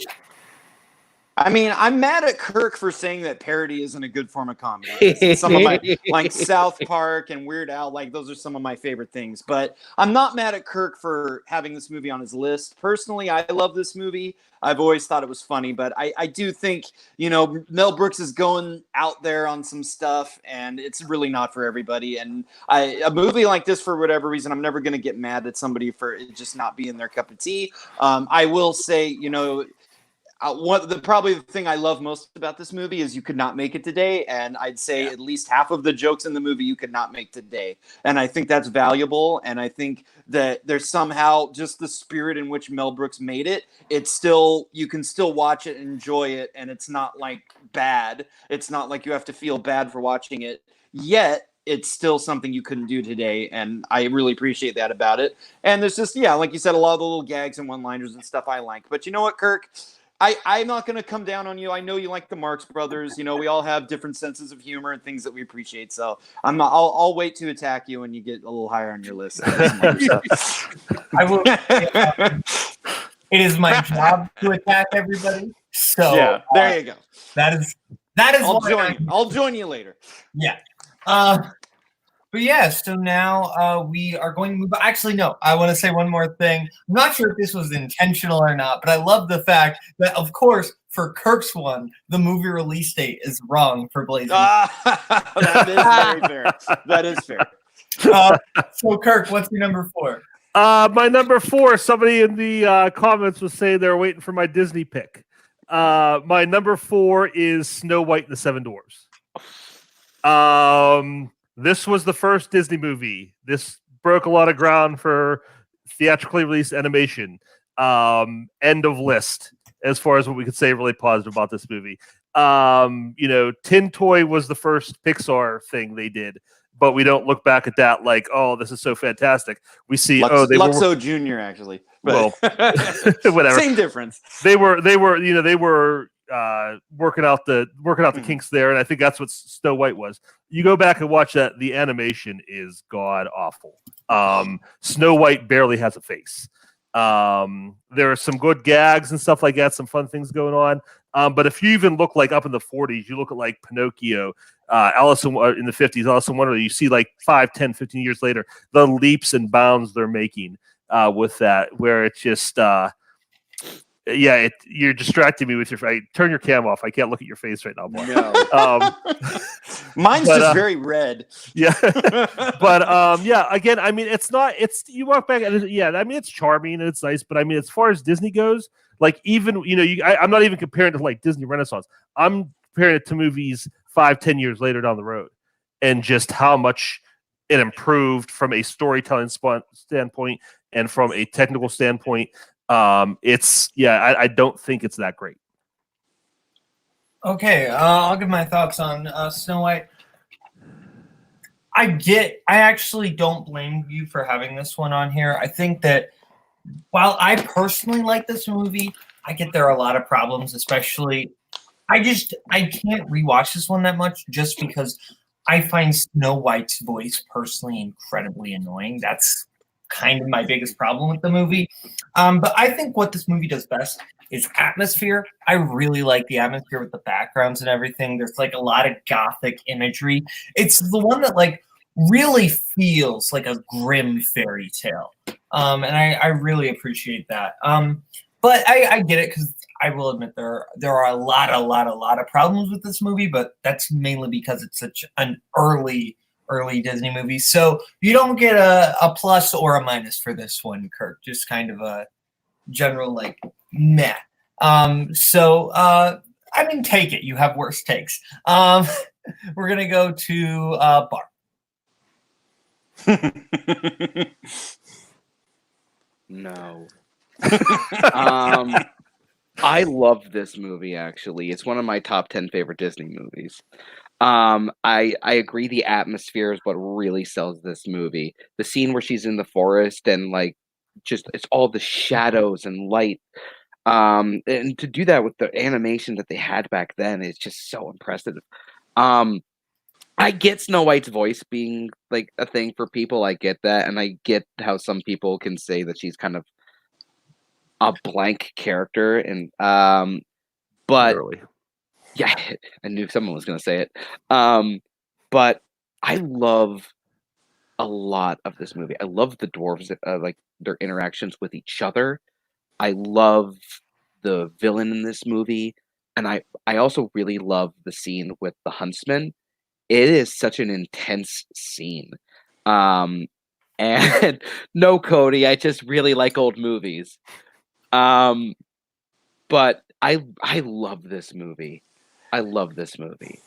I mean, I'm mad at Kirk for saying that parody isn't a good form of comedy. Some of my, like South Park and Weird Al, like those are some of my favorite things. But I'm not mad at Kirk for having this movie on his list. Personally, I love this movie. I've always thought it was funny, but I do think, you know, Mel Brooks is going out there on some stuff, and it's really not for everybody. And a movie like this, for whatever reason, I'm never going to get mad at somebody for it just not being their cup of tea. I will say, you know, probably the thing I love most about this movie is you could not make it today, and I'd say at least half of the jokes in the movie you could not make today, and I think that's valuable. And I think that there's somehow just the spirit in which Mel Brooks made it. It's still, you can still watch it and enjoy it, and it's not like bad. It's not like you have to feel bad for watching it. Yet it's still something you couldn't do today, and I really appreciate that about it. And there's just, yeah, like you said, a lot of the little gags and one-liners and stuff I like. But you know what, Kirk? I'm not going to come down on you. I know you like the Marx Brothers. You know, we all have different senses of humor and things that we appreciate. So I'm not. I'll wait to attack you when you get a little higher on your list. I will. It is my job to attack everybody. So yeah, there you go. That is. I'll join you later. Yeah. But yeah, so now we are going to move. Actually, no, I want to say one more thing. I'm not sure if this was intentional or not, but I love the fact that, of course, for Kirk's one, the movie release date is wrong for Blazing. That is very fair. That is fair. So, Kirk, what's your number 4? My number 4, somebody in the comments was saying they're waiting for my Disney pick. My number 4 is Snow White and the Seven Dwarfs. This was the first Disney movie. This broke a lot of ground for theatrically released animation. End of list, as far as what we could say really positive about this movie. You know, Tin Toy was the first Pixar thing they did, but we don't look back at that like, oh, this is so fantastic. We see, Luxo Jr. actually. But whatever. Same difference. They were working out the kinks there, and I think that's what Snow White was. You go back and watch that, the animation is god awful. Snow White barely has a face. There are some good gags and stuff like that, some fun things going on. But if you even look like up in the 40s, you look at like Pinocchio, Alice in the 50s, Alice in Wonderland, you see like 5, 10, 15 years later, the leaps and bounds they're making with that, where it's just you're distracting me with your face. Turn your cam off. I can't look at your face right now, Mark. No. Mine's just very red. Yeah. But again, I mean, you walk back and I mean, it's charming and it's nice, but I mean, as far as Disney goes, like even, I'm not even comparing it to like Disney Renaissance. I'm comparing it to movies 5, 10 years later down the road, and just how much it improved from a storytelling standpoint and from a technical standpoint. I don't think it's that great. Okay, I'll give my thoughts on Snow White. I actually don't blame you for having this one on here. I think that while I personally like this movie, I get there are a lot of problems, especially I can't rewatch this one that much just because I find Snow White's voice personally incredibly annoying. That's kind of my biggest problem with the movie. But I think what this movie does best is atmosphere. I really like the atmosphere with the backgrounds and everything. There's like a lot of gothic imagery. It's the one that like really feels like a grim fairy tale. And I really appreciate that. But I get it, because I will admit there are a lot of problems with this movie, but that's mainly because it's such an early Disney movie. So you don't get a plus or a minus for this one, Kirk. Just kind of a general like meh. I mean, take it. You have worse takes. We're gonna go to Bar. No. I love this movie, actually. It's one of my top 10 favorite Disney movies. I agree the atmosphere is what really sells this movie. The scene where she's in the forest and like just it's all the shadows and light. And to do that with the animation that they had back then is just so impressive. I get Snow White's voice being like a thing for people. I get that, and I get how some people can say that she's kind of a blank character, and But Literally. yeah, I knew someone was going to say it. But I love a lot of this movie. I love the dwarves, like their interactions with each other. I love the villain in this movie, and I also really love the scene with the huntsman. It is such an intense scene. And no, Cody, I just really like old movies. But I love this movie. I love this movie.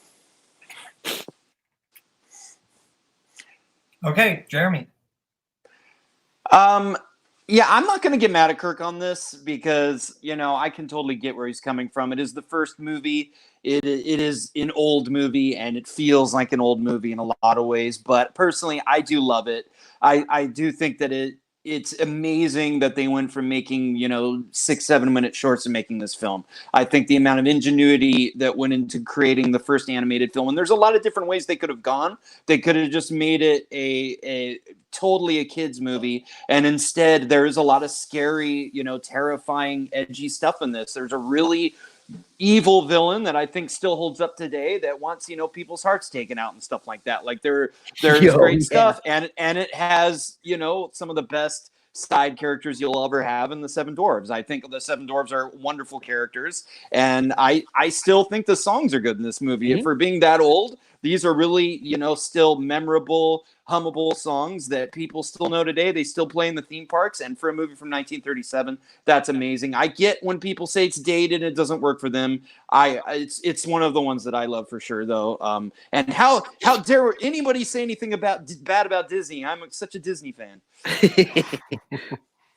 Okay, Jeremy. Yeah, I'm not going to get mad at Kirk on this because, I can totally get where he's coming from. It is the first movie. It is an old movie, and it feels like an old movie in a lot of ways. But personally, I do love it. I do think that it's amazing that they went from making, 6-7 minute shorts to making this film. I think the amount of ingenuity that went into creating the first animated film, and there's a lot of different ways they could have gone. They could have just made it a totally a kid's movie, and instead there is a lot of scary, terrifying, edgy stuff in this. There's a really evil villain that I think still holds up today that wants, people's hearts taken out and stuff like that. Like there's great stuff, and it has, some of the best side characters you'll ever have in the Seven Dwarves. I think the Seven Dwarves are wonderful characters, and I still think the songs are good in this movie. Mm-hmm. For being that old, these are really, still memorable, hummable songs that people still know today. They still play in the theme parks, and for a movie from 1937, that's amazing. I get when people say it's dated and it doesn't work for them. It's one of the ones that I love for sure, though. And how dare anybody say anything bad about Disney? I'm such a Disney fan.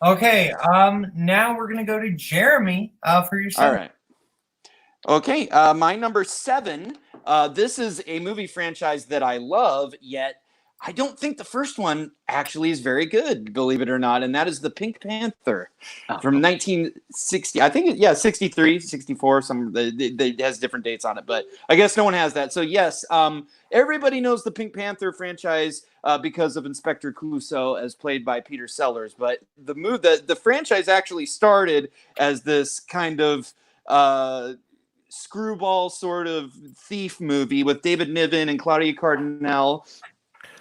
Okay, now we're gonna go to Jeremy for your 7. All right. Okay, my number 7. This is a movie franchise that I love, yet I don't think the first one actually is very good, believe it or not, and that is the Pink Panther from 1960. I think, 63, 64. It has different dates on it, but I guess no one has that. So yes, everybody knows the Pink Panther franchise because of Inspector Clouseau, as played by Peter Sellers. But the franchise actually started as this kind of screwball sort of thief movie with David Niven and Claudia Cardinale.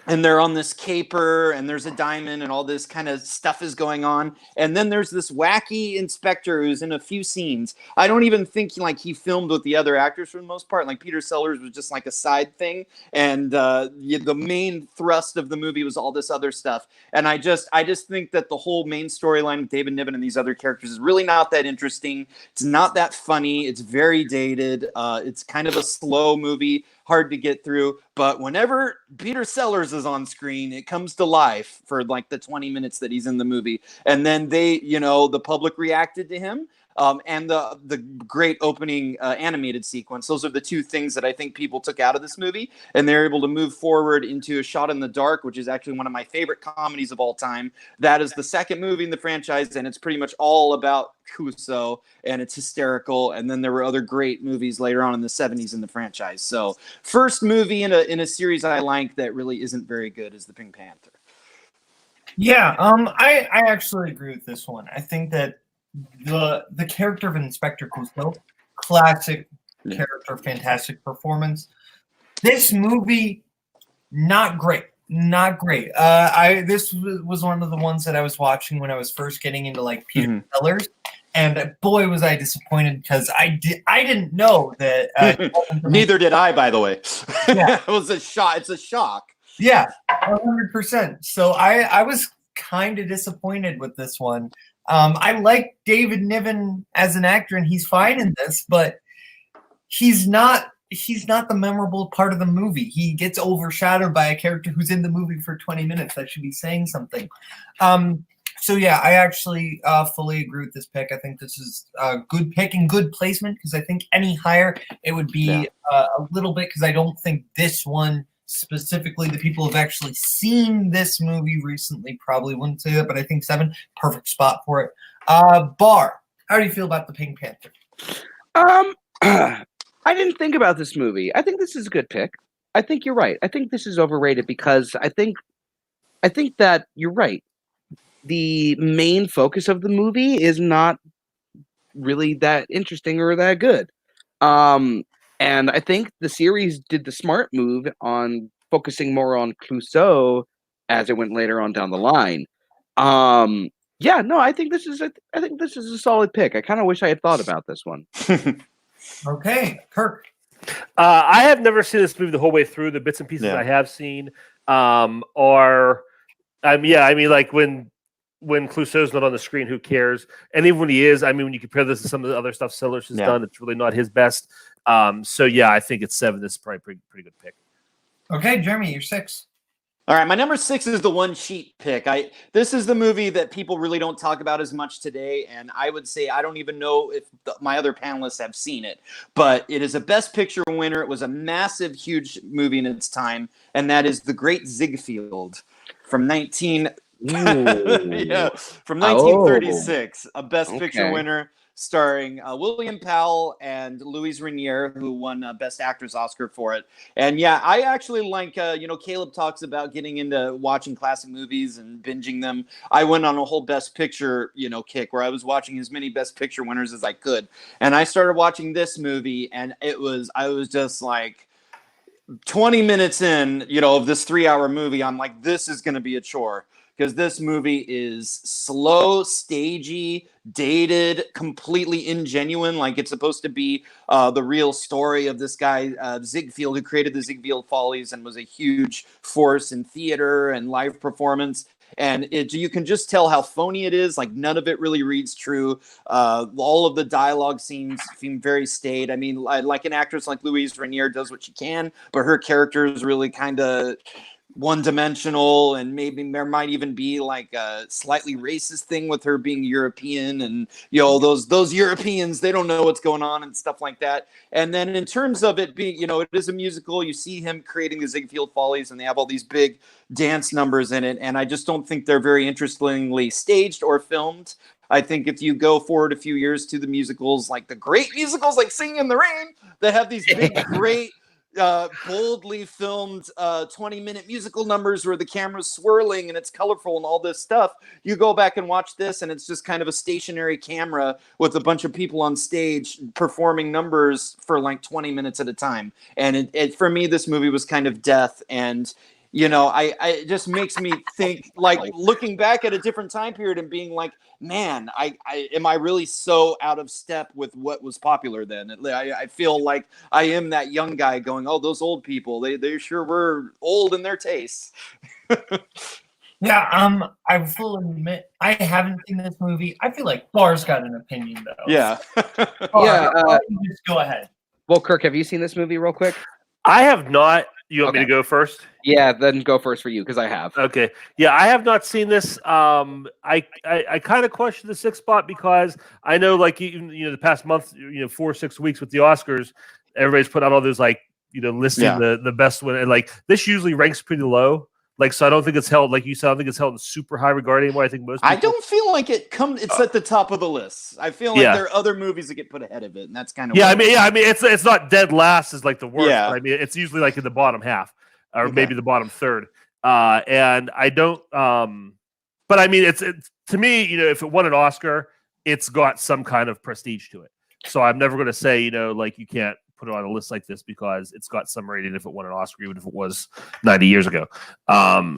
And they're on this caper, and there's a diamond, and all this kind of stuff is going on. And then there's this wacky inspector who's in a few scenes. I don't even think he filmed with the other actors for the most part. Like Peter Sellers was just like a side thing, and the main thrust of the movie was all this other stuff. And I just think that the whole main storyline with David Niven and these other characters is really not that interesting. It's not that funny. It's very dated. It's kind of a slow movie, hard to get through. But whenever Peter Sellers is on screen, it comes to life for like the 20 minutes that he's in the movie. And then the public reacted to him. And the great opening animated sequence. Those are the two things that I think people took out of this movie, and they're able to move forward into A Shot in the Dark, which is actually one of my favorite comedies of all time. That is the second movie in the franchise, and it's pretty much all about Clouseau, and it's hysterical. And then there were other great movies later on in the 70s in the franchise. So first movie in a series I like that really isn't very good is the Pink Panther. Yeah, I actually agree with this one. I think that the character of Inspector Clouseau, classic character, fantastic performance. This movie, not great. This was one of the ones that I was watching when I was first getting into like Peter Sellers, and boy was I disappointed because I didn't know that. Neither did I, by the way. Yeah. It was a shock. It's a shock. Yeah, 100%. So I was kind of disappointed with this one. I like David Niven as an actor, and he's fine in this, but he's not the memorable part of the movie. He gets overshadowed by a character who's in the movie for 20 minutes. That should be saying something. So yeah, I actually fully agree with this pick. I think this is a good pick and good placement, because I think any higher it would be a little bit, because I don't think this one specifically, the people who have actually seen this movie recently probably wouldn't say that, but I think 7, perfect spot for it. Barr, how do you feel about the Pink Panther? I didn't think about this movie. I think this is a good pick. I think you're right. I think this is overrated because I think that you're right. The main focus of the movie is not really that interesting or that good. And I think the series did the smart move on focusing more on Clouseau as it went later on down the line. Yeah, no, I think this is a solid pick. I kind of wish I had thought about this one. Okay, Kirk. I have never seen this movie the whole way through. The bits and pieces I have seen are, like when Clouseau's not on the screen, who cares? And even when he is, I mean, when you compare this to some of the other stuff Sellers has done, it's really not his best. So yeah, I think it's 7. This is probably pretty good pick. Okay, Jeremy, you're 6. All right, my number 6 is the one cheat pick. This is the movie that people really don't talk about as much today, and I would say I don't even know if my other panelists have seen it, but it is a Best Picture winner. It was a massive, huge movie in its time, and that is The Great Zigfeld from 1936, a Best Picture winner, starring William Powell and Louise Rainier, who won Best Actress Oscar for it. And yeah, I actually like, Kaleb talks about getting into watching classic movies and binging them. I went on a whole Best Picture, kick where I was watching as many Best Picture winners as I could. And I started watching this movie, and I was just like, 20 minutes in, of this 3-hour movie, I'm like, this is going to be a chore. Because this movie is slow, stagey, dated, completely ingenuine. Like it's supposed to be the real story of this guy, Ziegfeld, who created the Ziegfeld Follies and was a huge force in theater and live performance. And you can just tell how phony it is. Like none of it really reads true. All of the dialogue scenes seem very staid. I mean, like an actress like Louise Rainier does what she can, but her character is really kind of one-dimensional, and maybe there might even be like a slightly racist thing with her being European, and those Europeans, they don't know what's going on and stuff like that. And then in terms of it being, it is a musical. You see him creating the Ziegfeld Follies, and they have all these big dance numbers in it, and I just don't think they're very interestingly staged or filmed. I think if you go forward a few years to the musicals, like the great musicals like Singing in the Rain, that have these big, great boldly filmed 20-minute musical numbers where the camera's swirling and it's colorful and all this stuff. You go back and watch this, and it's just kind of a stationary camera with a bunch of people on stage performing numbers for like 20 minutes at a time. And it for me, this movie was kind of death. And it just makes me think, like, looking back at a different time period and being like, man, am I really so out of step with what was popular then? I feel like I am that young guy going, oh, those old people, they sure were old in their tastes. Yeah, I fully admit I haven't seen this movie. I feel like Barr's got an opinion though. Yeah. Barr, just go ahead. Well, Kirk, have you seen this movie real quick? I have not. You want me to go first? Yeah, then go first for you, because I have. Okay. Yeah, I have not seen this. I kind of question the 6th spot because I know, like, even the past month, 4 or 6 weeks with the Oscars, everybody's put out all those listing the best one, and like this usually ranks pretty low. Like, so I don't think it's held, like you said, I don't think it's held in super high regard anymore. I think most people... I don't feel like it's at the top of the list. I feel like there are other movies that get put ahead of it, and that's kind of I mean, it's not dead last as like the worst. Yeah. I mean, it's usually like in the bottom half or maybe the bottom third. And I don't but I mean, it's to me, if it won an Oscar, it's got some kind of prestige to it. So I'm never going to say, like you can't put it on a list like this because it's got some rating if it won an Oscar, even if it was 90 years ago.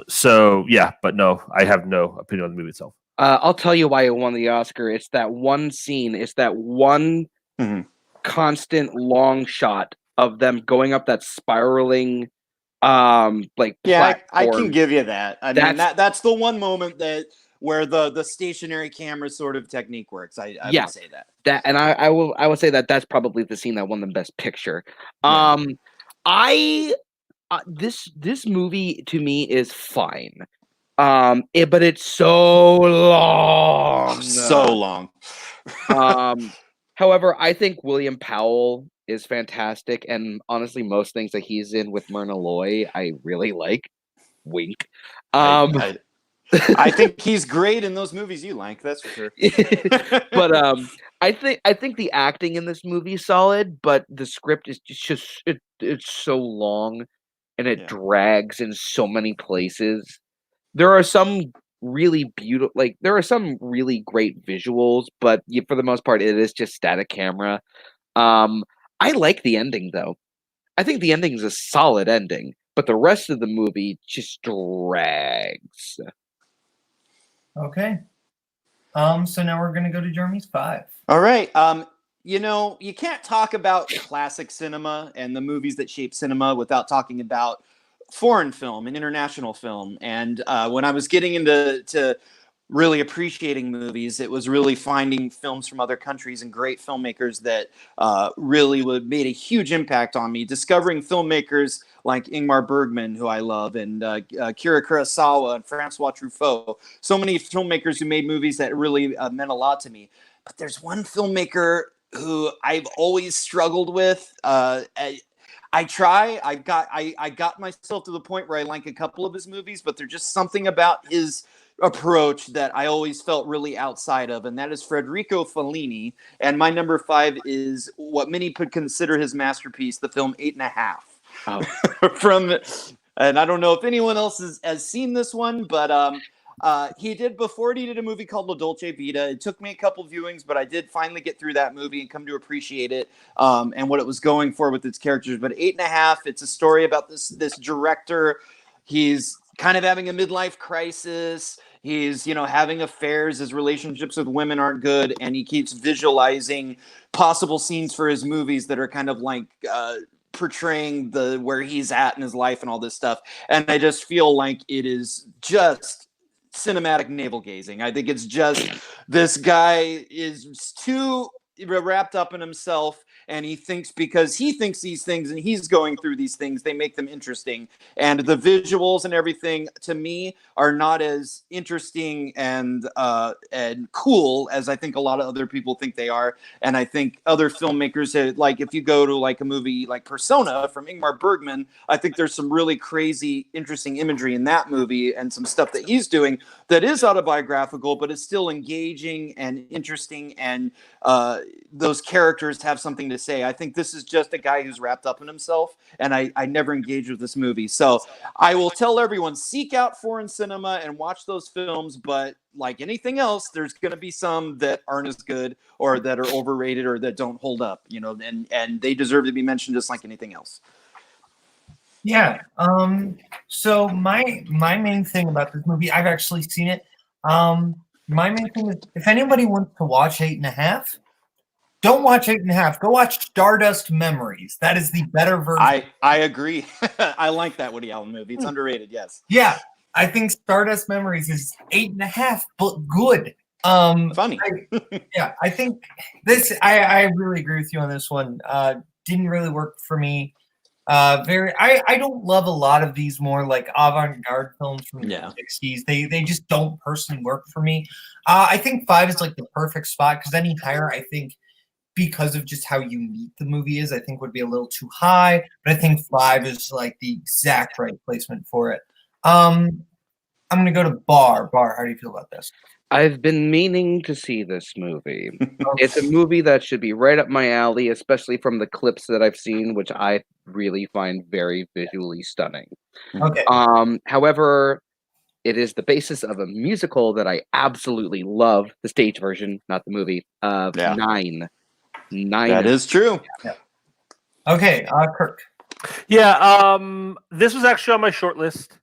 So yeah, but no, I have no opinion on the movie itself. I'll tell you why it won the Oscar. It's that one scene. It's that one constant long shot of them going up that spiraling, platform. I can give you that. I mean, that's the one moment where the stationary camera sort of technique works. I would say that. And I will say that that's probably the scene that won the Best Picture. This movie to me is fine. But it's so long. So long. However, I think William Powell is fantastic, and honestly, most things that he's in with Myrna Loy, I really like. Wink. I think he's great in those movies you like. That's for sure. But I think the acting in this movie is solid, but the script is just it's so long, and it drags in so many places. There are some really beautiful, there are some really great visuals, but for the most part, it is just static camera. I like the ending though. I think the ending is a solid ending, but the rest of the movie just drags. Okay. So now we're gonna go to Jeremy's 5. All right. You know, you can't talk about classic cinema and the movies that shape cinema without talking about foreign film and international film. And when I was getting into really appreciating movies, it was really finding films from other countries and great filmmakers that really made a huge impact on me. Discovering filmmakers like Ingmar Bergman, who I love, and Akira Kurosawa and Francois Truffaut. So many filmmakers who made movies that really meant a lot to me. But there's one filmmaker who I've always struggled with. I got myself to the point where I like a couple of his movies, but there's just something about his approach that I always felt really outside of, and that is Federico Fellini. And my number 5 is what many could consider his masterpiece, the film 8½. And I don't know if anyone else has seen this one, but he did a movie called La Dolce Vita. It took me a couple viewings, but I did finally get through that movie and come to appreciate it and what it was going for with its characters. But 8½, it's a story about this director. He's kind of having a midlife crisis. He's, having affairs. His relationships with women aren't good, and he keeps visualizing possible scenes for his movies that are kind of like portraying where he's at in his life and all this stuff. And I just feel like it is just cinematic navel gazing. I think it's just this guy is too wrapped up in himself, and he thinks because he thinks these things and he's going through these things, they make them interesting. And the visuals and everything to me are not as interesting and cool as I think a lot of other people think they are. And I think other filmmakers, like if you go to like a movie like Persona from Ingmar Bergman, I think there's some really crazy, interesting imagery in that movie and some stuff that he's doing that is autobiographical, but is still engaging and interesting, and those characters have something to say. I think this is just a guy who's wrapped up in himself, and I never engaged with this movie. So I will tell everyone, seek out foreign cinema and watch those films, but like anything else, there's going to be some that aren't as good or that are overrated or that don't hold up, and they deserve to be mentioned just like anything else. Yeah. So my main thing about this movie, I've actually seen it. My main thing is, if anybody wants to watch 8½, don't watch 8½. Go watch Stardust Memories. That is the better version. I agree. I like that Woody Allen movie. It's underrated. Yes. Yeah, I think Stardust Memories is 8½, but good. Funny. I think this. I really agree with you on this one. Didn't really work for me. I don't love a lot of these more like avant-garde films from the 60s. They just don't personally work for me. I think 5 is like the perfect spot, because any higher, I think, because of just how unique the movie is, I think would be a little too high. But I think 5 is like the exact right placement for it. I'm gonna go to Barr. Barr, how do you feel about this? I've been meaning to see this movie. It's a movie that should be right up my alley, especially from the clips that I've seen, which I really find very visually stunning. Okay. However, it is the basis of a musical that I absolutely love, the stage version, not the movie, of Nine. That is true. Yeah. Okay, Kirk. Yeah, this was actually on my short list.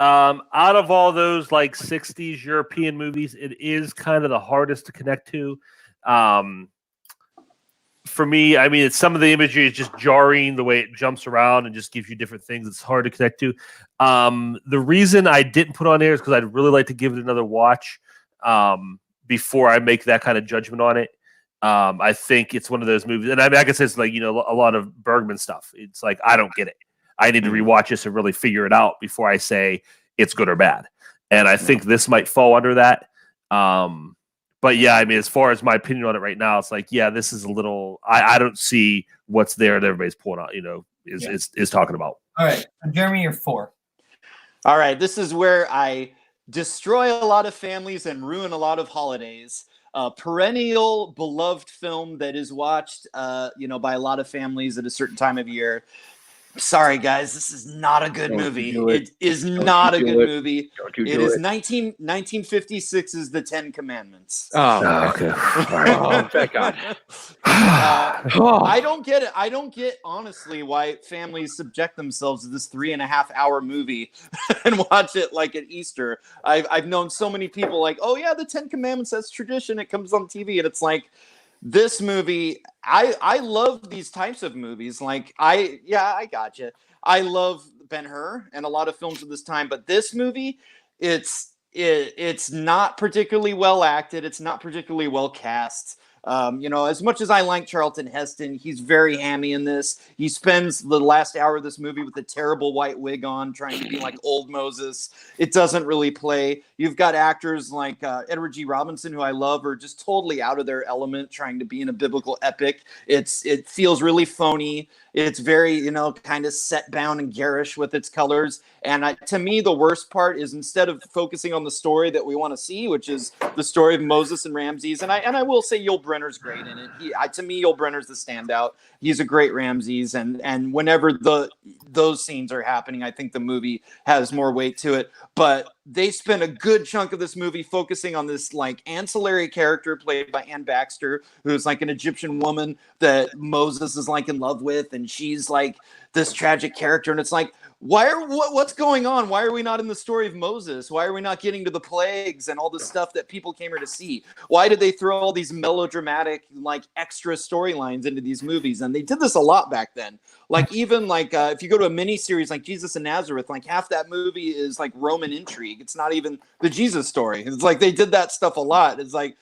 Out of all those like 60s European movies, it is kind of the hardest to connect to. For me, I mean, it's some of the imagery is just jarring, the way it jumps around and just gives you different things. It's hard to connect to. The reason I didn't put on there is because I'd really like to give it another watch before I make that kind of judgment on it. I think it's one of those movies, and I mean, I guess it's like, a lot of Bergman stuff. It's like, I don't get it. I need to rewatch this and really figure it out before I say it's good or bad. And I think this might fall under that. But yeah, I mean, as far as my opinion on it right now, it's like, yeah, this is a little, I don't see what's there that everybody's pulling out, is talking about. All right. Jeremy, you're 4. All right. This is where I destroy a lot of families and ruin a lot of holidays. Perennial beloved film that is watched, by a lot of families at a certain time of year. Sorry, guys, this is not a good movie. It is not a good movie. It is 1956's The Ten Commandments. Oh, okay. Oh, thank God. I don't get it. I don't get, honestly, why families subject themselves to this 3.5-hour movie and watch it like at Easter. I've known so many people like, oh yeah, the 10 Commandments, that's tradition. It comes on TV. And it's like, this movie, I love these types of movies. Like, I gotcha. I love Ben-Hur and a lot of films of this time, but this movie, it's not particularly well acted. It's not particularly well cast. As much as I like Charlton Heston, he's very hammy in this. He spends the last hour of this movie with a terrible white wig on, trying to be like old Moses. It doesn't really play. You've got actors like Edward G. Robinson, who I love, are just totally out of their element, trying to be in a biblical epic. It feels really phony. It's very, kind of set bound and garish with its colors. And to me, the worst part is, instead of focusing on the story that we want to see, which is the story of Moses and Ramses, and I will say Yul Brynner's great in it. To me, Yul Brynner's the standout. He's a great Ramses, and whenever those scenes are happening, I think the movie has more weight to it. But they spent a good chunk of this movie focusing on this like ancillary character played by Ann Baxter, who's like an Egyptian woman that Moses is like in love with, and she's like this tragic character. And it's like, what's going on? Why are we not in the story of Moses? Why are we not getting to the plagues and all the stuff that people came here to see? Why did they throw all these melodramatic, like, extra storylines into these movies? And they did this a lot back then. Like, even like if you go to a mini series like Jesus of Nazareth, like half that movie is like Roman intrigue. It's not even the Jesus story. It's like they did that stuff a lot. It's like,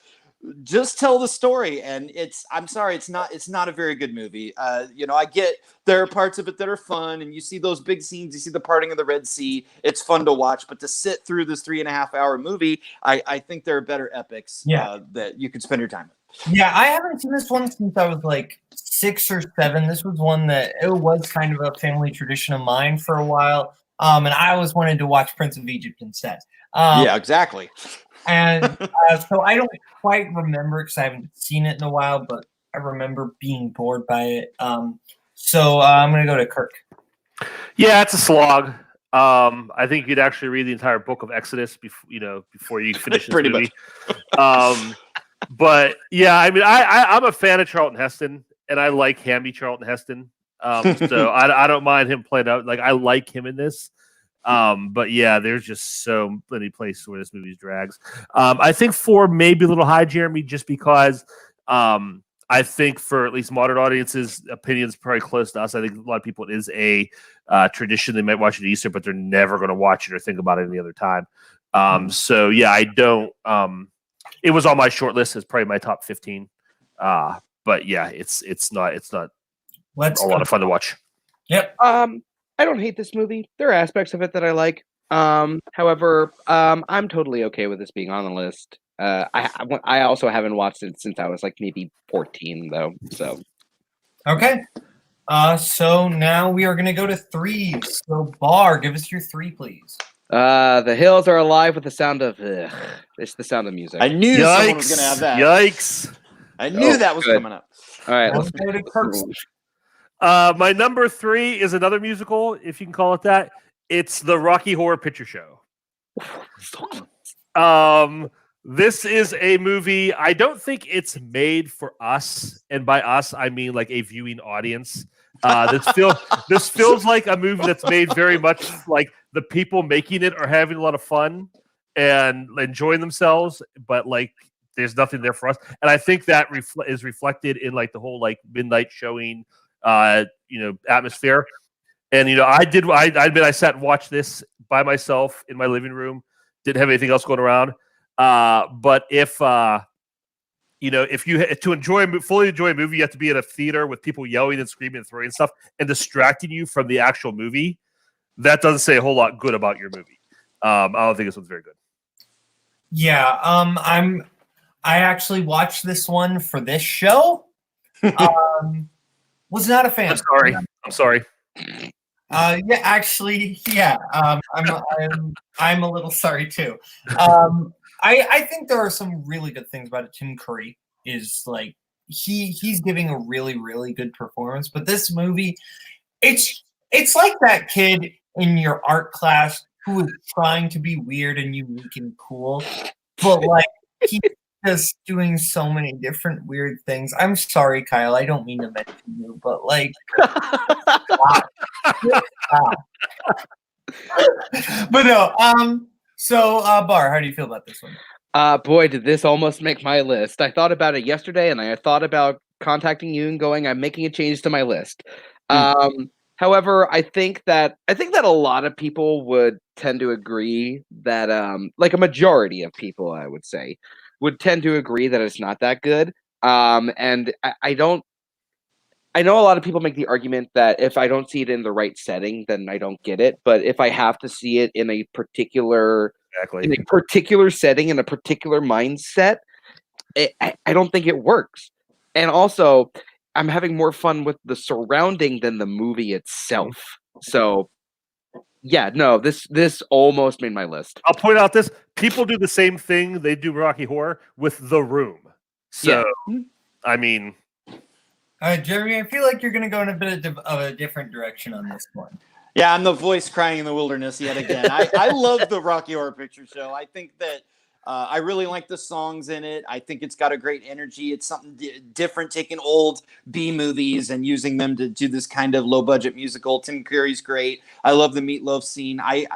just tell the story. And I'm sorry, it's not a very good movie. I get there are parts of it that are fun, and you see those big scenes, you see the parting of the Red Sea. It's fun to watch, but to sit through this 3.5-hour movie, I think there are better epics that you could spend your time with. Yeah, I haven't seen this one since I was like 6 or 7. This was one that it was kind of a family tradition of mine for a while. And I always wanted to watch Prince of Egypt instead. Yeah, exactly. And so I don't quite remember, because I haven't seen it in a while, but I remember being bored by it. So I'm going to go to Kirk. Yeah, it's a slog. I think you'd actually read the entire book of Exodus before you finish this movie. But yeah, I mean, I'm a fan of Charlton Heston, and I like hammy Charlton Heston. So I don't mind him playing out. Like, I like him in this. But yeah, there's just so many places where this movie drags. I think 4 maybe a little high, Jeremy, just because I think for at least modern audiences, opinions probably close to us. I think a lot of people, it is a tradition. They might watch it at Easter, but they're never going to watch it or think about it any other time. So yeah, I don't. It was on my short list as probably my top 15. But yeah, it's not a lot of fun to watch. Yep. I don't hate this movie. There are aspects of it that I like. However, I'm totally okay with this being on the list. I also haven't watched it since I was like maybe 14, though. So okay. So now we are going to go to 3s. So Barr, give us your 3, please. The hills are alive with the sound of. It's the sound of music. I knew someone was going to have that. Yikes! I knew that was coming up. All right, let's go to Kirk's. My number 3 is another musical, if you can call it that. It's the Rocky Horror Picture Show. This is a movie. I don't think it's made for us, and by us I mean like a viewing audience. This feels like a movie that's made very much like the people making it are having a lot of fun and enjoying themselves, but like there's nothing there for us. And I think that is reflected in like the whole like midnight showing atmosphere. And I admit I sat and watched this by myself in my living room, didn't have anything else going around. But if you to fully enjoy a movie, you have to be in a theater with people yelling and screaming and throwing stuff and distracting you from the actual movie. That doesn't say a whole lot good about your movie. I don't think this one's very good. Yeah, I actually watched this one for this show. Was not a fan. I'm sorry. Yeah, actually, yeah. I'm a little sorry too. I think there are some really good things about it. Tim Curry is like he's giving a really, really good performance. But this movie, it's like that kid in your art class who is trying to be weird and unique and cool, but like he's just doing so many different weird things. I'm sorry, Kyle. I don't mean to mention you, but like, stop. But no. So, Bar, how do you feel about this one? Boy, did this almost make my list. I thought about it yesterday, and I thought about contacting you and going, I'm making a change to my list. However, I think that a lot of people would tend to agree that, like a majority of people, I would say, would tend to agree that it's not that good. And I know a lot of people make the argument that if I don't see it in the right setting, then I don't get it. But if I have to see it in a particular setting, in a particular mindset, I don't think it works. And also, I'm having more fun with the surrounding than the movie itself. So, yeah, no, this almost made my list. I'll point out this: people do the same thing they do Rocky Horror with The Room. So, I mean, all right, Jeremy, I feel like you're going to go in a bit of a different direction on this one. Yeah, I'm the voice crying in the wilderness yet again. I love the Rocky Horror Picture Show. I think that I really like the songs in it. I think it's got a great energy. It's something different, taking old B movies and using them to do this kind of low budget musical. Tim Curry's great. I love the meatloaf scene. I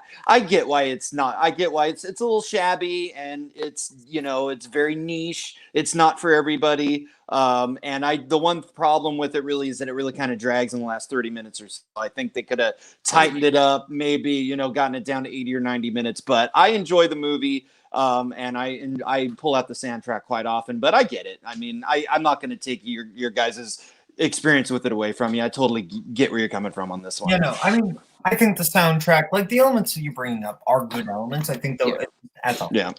get why it's not. I get why it's a little shabby, and it's it's very niche. It's not for everybody. And the one problem with it really is that it really kind of drags in the last 30 minutes or so. I think they could have tightened it up, maybe gotten it down to 80 or 90 minutes. But I enjoy the movie. And I pull out the soundtrack quite often, but I get it. I mean, I'm not going to take your guys' experience with it away from you. I totally get where you're coming from on this one. Yeah, no, I mean, I think the soundtrack, like the elements that you're bringing up, are good elements. I think though, that's all. Yeah.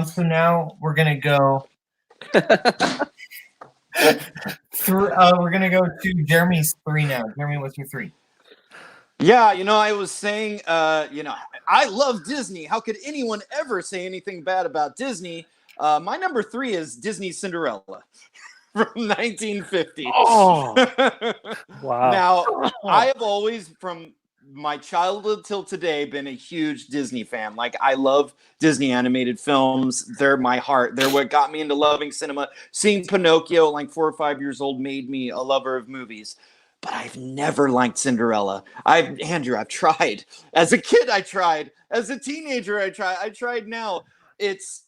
So now we're gonna go. We're gonna go to Jeremy's 3 now. Jeremy, what's your 3? Yeah, I was saying, I love Disney. How could anyone ever say anything bad about Disney? My number 3 is Disney's Cinderella from 1950. Oh, wow. Now, I have always, from my childhood till today, been a huge Disney fan. Like, I love Disney animated films. They're my heart. They're what got me into loving cinema. Seeing Pinocchio at like 4 or 5 years old made me a lover of movies. But I've never liked Cinderella. Andrew, I've tried. As a kid, I tried. As a teenager, I tried. I tried now. It's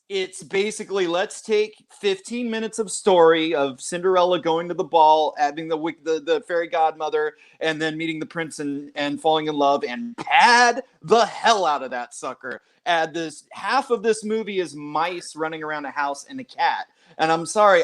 basically, let's take 15 minutes of story of Cinderella going to the ball, having the fairy godmother, and then meeting the prince and falling in love, and pad the hell out of that sucker. Add this, half of this movie is mice running around a house and a cat. And I'm sorry,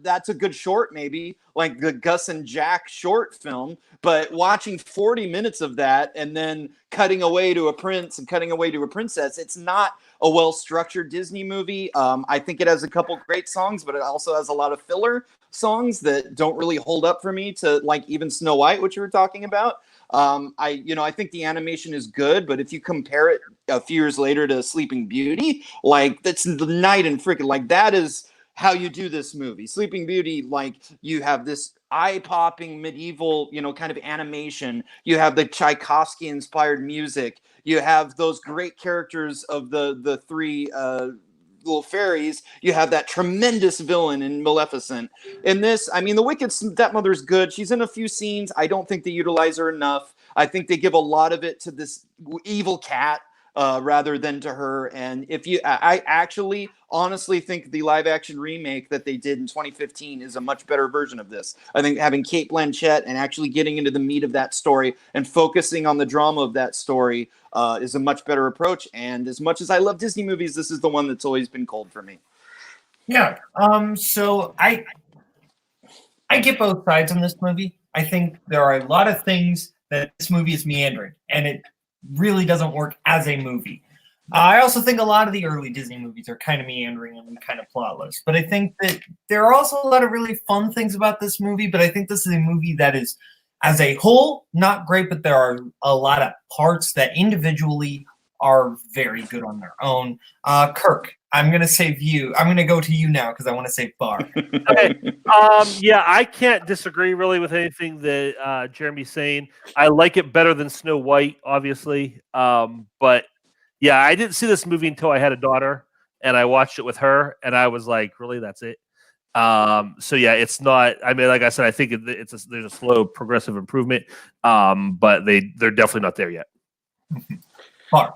that's a good short, maybe like the Gus and Jack short film, but watching 40 minutes of that and then cutting away to a prince and cutting away to a princess, it's not a well-structured Disney movie. I think it has a couple great songs, but it also has a lot of filler songs that don't really hold up for me to like even Snow White, which you were talking about. I think the animation is good, but if you compare it a few years later to Sleeping Beauty, like that's the night and freaking like that is how you do this movie. Sleeping Beauty, like you have this eye-popping medieval, kind of animation. You have the Tchaikovsky-inspired music. You have those great characters of the 3 little fairies. You have that tremendous villain in Maleficent. In this, I mean, the Wicked Stepmother's good. She's in a few scenes. I don't think they utilize her enough. I think they give a lot of it to this evil cat rather than to her. And I actually honestly think the live action remake that they did in 2015 is a much better version of this. I think having Cate Blanchett and actually getting into the meat of that story and focusing on the drama of that story is a much better approach. And as much as I love Disney movies, this is the one that's always been cold for me. Yeah. So I get both sides on this movie. I think there are a lot of things that this movie is meandering, and it really doesn't work as a movie. I also think a lot of the early Disney movies are kind of meandering and kind of plotless. But I think that there are also a lot of really fun things about this movie. But I think this is a movie that is, as a whole, not great. But there are a lot of parts that individually are very good on their own. Kirk, I'm going to save you. I'm going to go to you now because I want to save Barr. Okay. Yeah, I can't disagree really with anything that Jeremy's saying. I like it better than Snow White, obviously. But yeah, I didn't see this movie until I had a daughter, and I watched it with her, and I was like, really, that's it. So yeah, it's not. I mean, like I said, I think there's a slow progressive improvement, but they're definitely not there yet. Mark.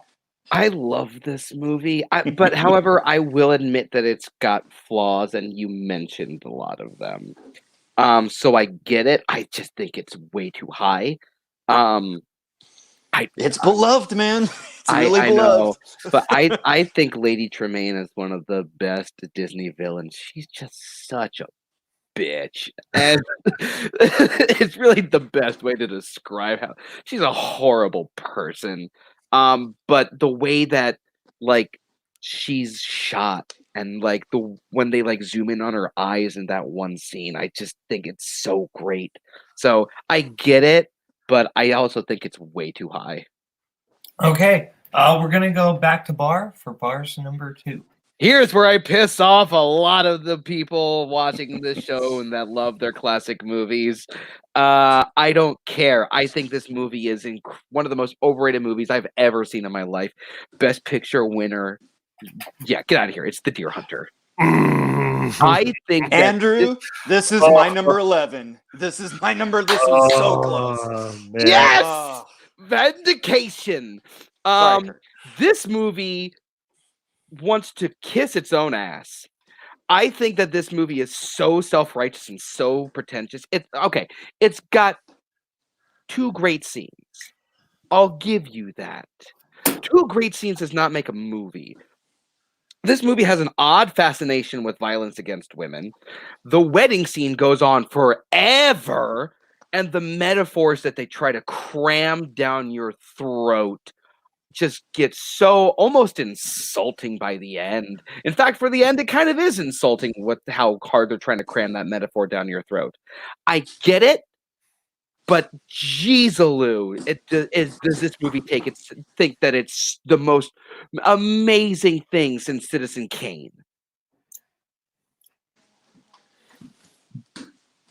I love this movie, but however, I will admit that it's got flaws, and you mentioned a lot of them. So I get it. I just think it's way too high. It's beloved, man. It's really I beloved. know, but I think Lady Tremaine is one of the best Disney villains. She's just such a bitch, and it's really the best way to describe how she's a horrible person. But the way that like she's shot and like when they like zoom in on her eyes in that one scene, I just think it's so great. So I get it, but I also think it's way too high. Okay, we're gonna go back to Barr for Barr's number 2. Here's where I piss off a lot of the people watching this show and that love their classic movies. I don't care. I think this movie is one of the most overrated movies I've ever seen in my life. Best Picture winner. Yeah, get out of here. It's The Deer Hunter. I think Andrew, this is my number 11. This is my number. This was so close. Man. Yes! Oh. Vindication. Sorry, Kirk. This movie wants to kiss its own ass. I think that this movie is so self-righteous and so pretentious. It's got 2 great scenes. I'll give you that. 2 great scenes does not make a movie. This movie has an odd fascination with violence against women. The wedding scene goes on forever, and the metaphors that they try to cram down your throat just gets so almost insulting by the end. In fact, for the end, it kind of is insulting with how hard they're trying to cram that metaphor down your throat. I get it, but jeez-aloo, does this movie think that it's the most amazing thing since Citizen Kane?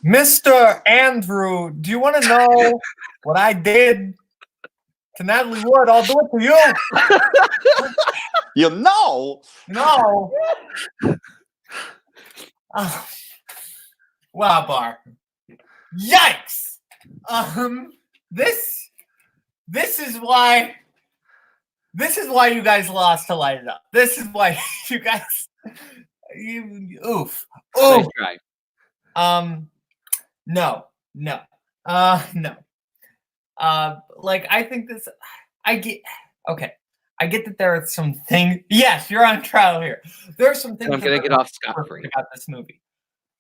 Mr. Andrew, do you want to know what I did to Natalie Wood? I'll do it to you. You know. No. Wow, Barr. Yikes. This is why you guys lost to Light It Up. This is why you guys oof. Nice try. No. Like I think this I get that there are some things. Yes, you're on trial here. There are some things I'm gonna get off scot-free about this movie.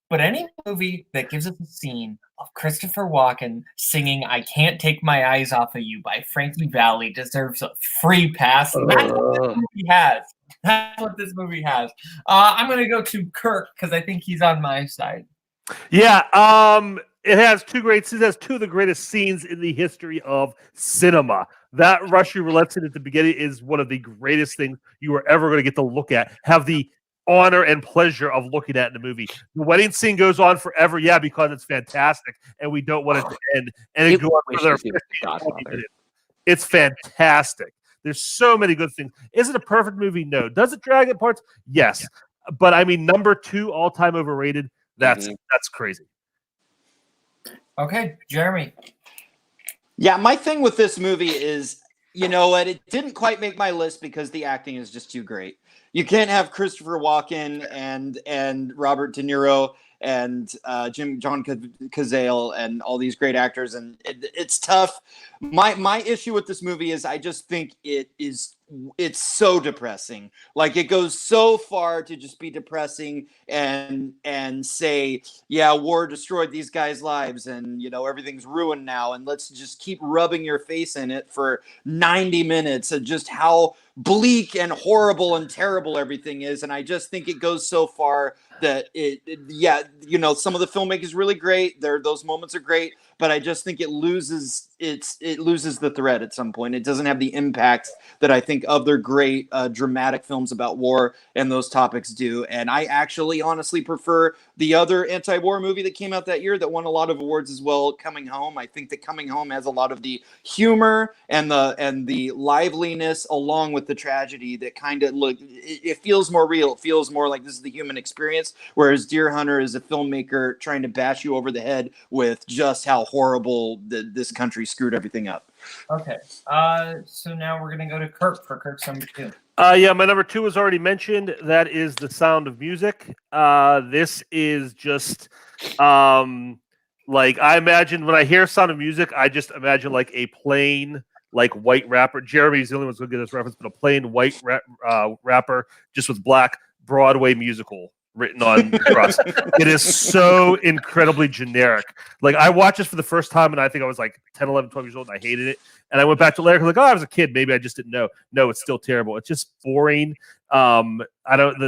But any movie that gives us a scene of Christopher Walken singing "I Can't Take My Eyes Off of You" by Frankie Valli deserves a free pass. And that's what this movie has. That's what this movie has. I'm going to go to Kirk because I think he's on my side. Yeah, it has 2 great scenes. It has 2 of the greatest scenes in the history of cinema. That Russian roulette scene at the beginning is one of the greatest things you are ever going to get to look at. Have the honor and pleasure of looking at in the movie. The wedding scene goes on forever, yeah, because it's fantastic, and we don't want it to end. And it goes on for 15, 20 minutes. It's fantastic. There's so many good things. Is it a perfect movie? No. Does it drag at parts? Yes. Yeah. But I mean, number 2 all-time overrated. That's crazy. Okay, Jeremy. Yeah, my thing with this movie is, you know what, it didn't quite make my list because the acting is just too great. You can't have Christopher Walken and Robert De Niro and John Cazale and all these great actors, and it's tough. My issue with this movie is I just think it's so depressing. Like, it goes so far to just be depressing and say, yeah, war destroyed these guys' lives and, you know, everything's ruined now, and let's just keep rubbing your face in it for 90 minutes of just how bleak and horrible and terrible everything is. And I just think it goes so far that yeah, you know, some of the filmmaking is really great. Those moments are great, but I just think it loses the thread at some point. It doesn't have the impact that I think think other great dramatic films about war and those topics do. And I actually honestly prefer the other anti-war movie that came out that year that won a lot of awards as well, Coming Home. I think that Coming Home has a lot of the humor and the liveliness along with the tragedy that kind of it feels more real. It feels more like this is the human experience, whereas Deer Hunter is a filmmaker trying to bash you over the head with just how horrible this country screwed everything up. Okay. So now we're gonna go to Kirk for Kirk's number 2. Yeah, my number 2 was already mentioned. That is The Sound of Music. This is just like I imagine when I hear Sound of Music, I just imagine like a plain like white rapper. Jeremy's the only one's gonna get this reference, but a plain white rapper just with black Broadway musical written on crust. It is so incredibly generic. Like I watched this for the first time and I think I was like 10, 11, 12 years old and I hated it. And I went back to later like, oh, I was a kid. Maybe I just didn't know. No, it's still terrible. It's just boring. I don't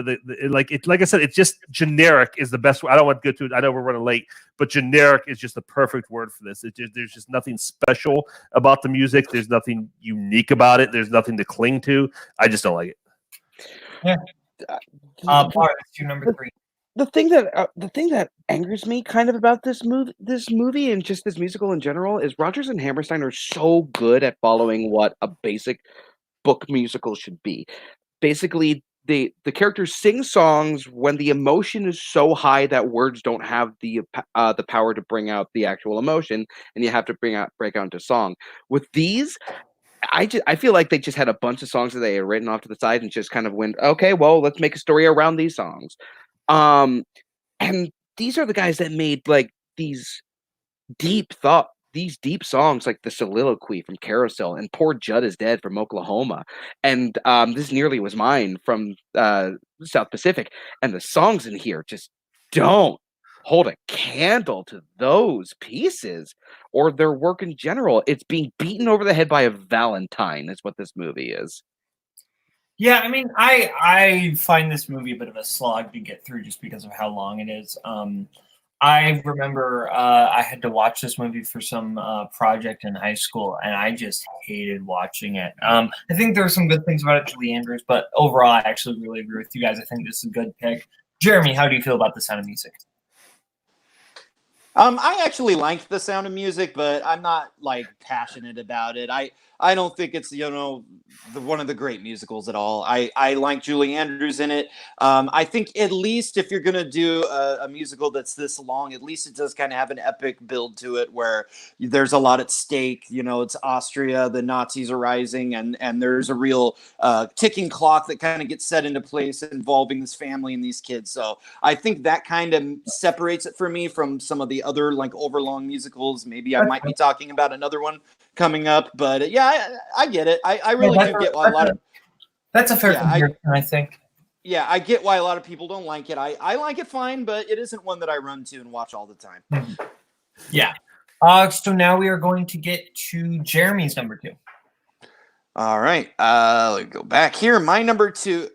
like I said, it's just generic is the best. I don't want to go to it. I know we're running late, but generic is just the perfect word for this. There's just nothing special about the music. There's nothing unique about it. There's nothing to cling to. I just don't like it. Yeah. Bart, that's your number 3. The thing that angers me kind of about this movie and just this musical in general is Rodgers and Hammerstein are so good at following what a basic book musical should be. Basically, the characters sing songs when the emotion is so high that words don't have the power to bring out the actual emotion, and you have to break out into song. With these, I feel like they just had a bunch of songs that they had written off to the side and just kind of went, okay, well, let's make a story around these songs. And these are the guys that made like these deep songs like The Soliloquy from Carousel and Poor Judd is Dead from Oklahoma. And This Nearly Was Mine from South Pacific. And the songs in here just don't hold a candle to those pieces or their work in general. It's being beaten over the head by a Valentine is what this movie is. Yeah, I mean, I find this movie a bit of a slog to get through just because of how long it is. I remember I had to watch this movie for some project in high school, and I just hated watching it. I think there are some good things about it, Julie Andrews, but overall, I actually really agree with you guys. I think this is a good pick. Jeremy, how do you feel about The Sound of Music? I actually liked The Sound of Music, but I'm not like passionate about it. I don't think it's one of the great musicals at all. I like Julie Andrews in it. I think at least if you're gonna do a musical that's this long, at least it does kind of have an epic build to it where there's a lot at stake. It's Austria, the Nazis are rising, and there's a real ticking clock that kind of gets set into place involving this family and these kids. So I think that kind of separates it for me from some of the other like overlong musicals. Maybe I might be talking about another one coming up, but yeah, I get it. I really do get why a lot of that's a fair comparison, I think. Yeah, I get why a lot of people don't like it. I like it fine, but it isn't one that I run to and watch all the time. Yeah. So now we are going to get to Jeremy's number 2. All right. Let me go back here. My number 2.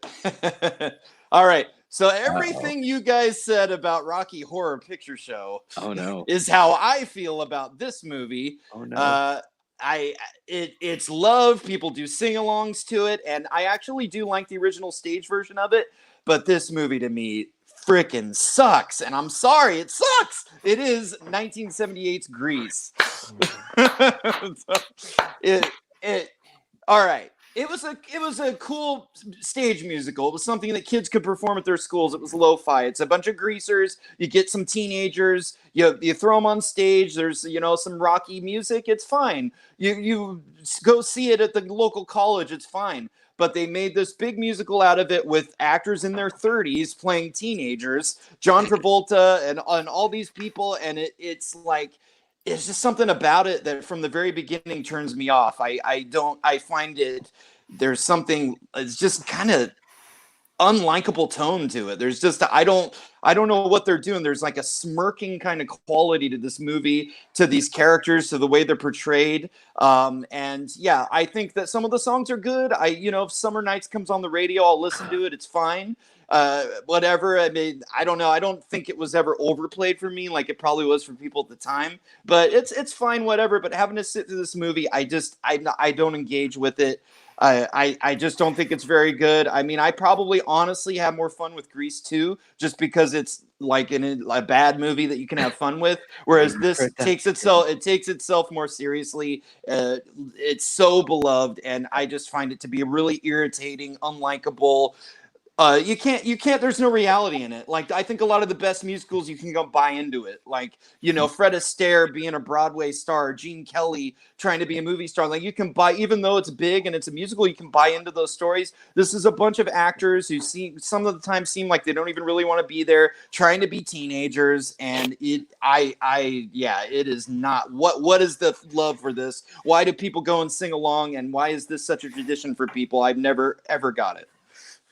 All right. So everything you guys said about Rocky Horror Picture Show is how I feel about this movie. Oh no. It's loved. People do sing-alongs to it, and I actually do like the original stage version of it. But this movie to me freaking sucks, and I'm sorry, it sucks. It is 1978's Grease. All right. It was a cool stage musical. It was something that kids could perform at their schools. It was lo-fi. It's a bunch of greasers. You get some teenagers. You throw them on stage. There's some rocky music. It's fine. You go see it at the local college. It's fine. But they made this big musical out of it with actors in their 30s playing teenagers, John Travolta and all these people, and it's just something about it that from the very beginning turns me off. I find it, there's something, it's just kind of unlikable tone to it. There's just, I don't know what they're doing. There's like a smirking kind of quality to this movie, to these characters, to the way they're portrayed. And yeah, I think that some of the songs are good. If Summer Nights comes on the radio, I'll listen to it. It's fine. Whatever. I mean, I don't know. I don't think it was ever overplayed for me like it probably was for people at the time, but it's fine, whatever. But having to sit through this movie, I don't engage with it. I just don't think it's very good. I mean, I probably honestly have more fun with Grease 2 just because it's like a bad movie that you can have fun with. Whereas this takes itself more seriously. It's so beloved, and I just find it to be a really irritating, unlikable. You can't. There's no reality in it. Like, I think a lot of the best musicals, you can go buy into it. Like, Fred Astaire being a Broadway star, Gene Kelly trying to be a movie star. Like, you can buy, even though it's big and it's a musical, you can buy into those stories. This is a bunch of actors who some of the time seem like they don't even really want to be there, trying to be teenagers. And it is not. What is the love for this? Why do people go and sing along? And why is this such a tradition for people? I've never ever got it.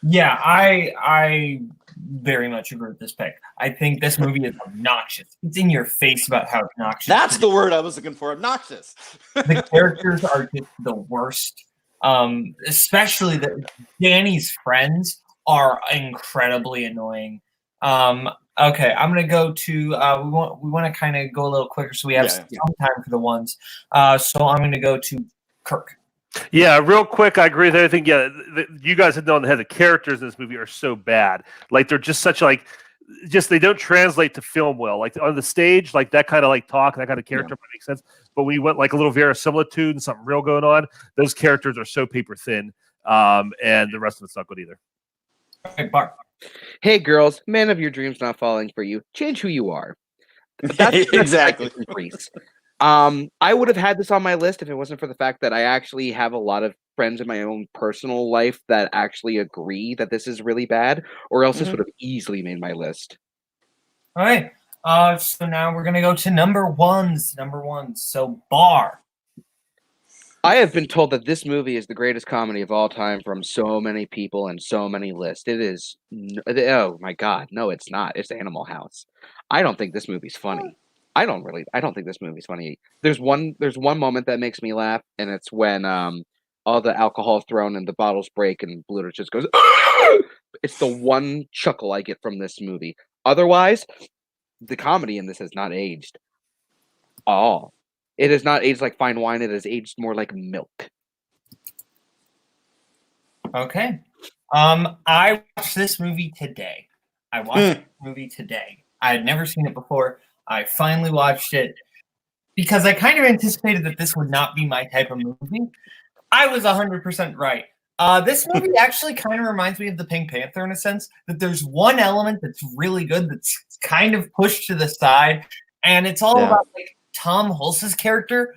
Yeah, I very much agree with this pick. I think this movie is obnoxious. It's in your face about how obnoxious. That's the word I was looking for, obnoxious. The characters are just the worst. Especially Danny's friends are incredibly annoying. Okay, I'm gonna go to we want to kind of go a little quicker so we have some time for the ones. So I'm gonna go to Kirk. Yeah, real quick, I agree with everything. Yeah, you guys hit on the head. The characters in this movie are so bad. Like, they're just they don't translate to film well. Like, on the stage, like that kind of like talk, that kind of character might make sense. But when you went like a little verisimilitude and something real going on, those characters are so paper thin. And the rest of it's not good either. Okay, Bart. Hey, girls, man of your dreams not falling for you. Change who you are. That's exactly. I would have had this on my list if it wasn't for the fact that I actually have a lot of friends in my own personal life that actually agree that this is really bad, or else this would have easily made my list. All right. So now we're going to go to number ones. So, Barr. I have been told that this movie is the greatest comedy of all time from so many people and so many lists. It is. Oh, my God. No, it's not. It's Animal House. I don't think this movie's funny. I don't think this movie's funny. There's one moment that makes me laugh, and it's when all the alcohol is thrown and the bottles break and Bluto just goes. It's the one chuckle I get from this movie. Otherwise, the comedy in this has not aged at all. It has not aged like fine wine. It has aged more like milk. Okay. I watched this movie today. I had never seen it before. I finally watched it because I kind of anticipated that this would not be my type of movie. I was 100% right. This movie actually kind of reminds me of the Pink Panther in a sense, that there's one element that's really good that's kind of pushed to the side, and it's all about like Tom Hulce's character,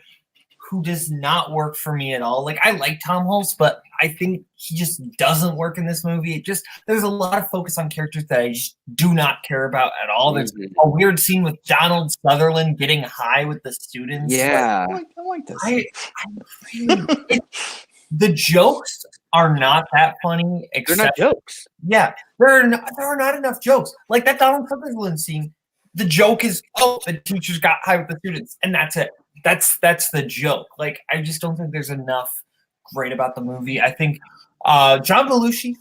who does not work for me at all. Like, I like Tom Hulce, but I think he just doesn't work in this movie. There's a lot of focus on characters that I just do not care about at all. There's a weird scene with Donald Sutherland getting high with the students. Yeah. I like this. The jokes are not that funny. They're not jokes. Yeah, there are not enough jokes. Like that Donald Sutherland scene, the joke is, the teachers got high with the students, and that's it. That's the joke. Like, I just don't think there's enough great about the movie. I think John Belushi,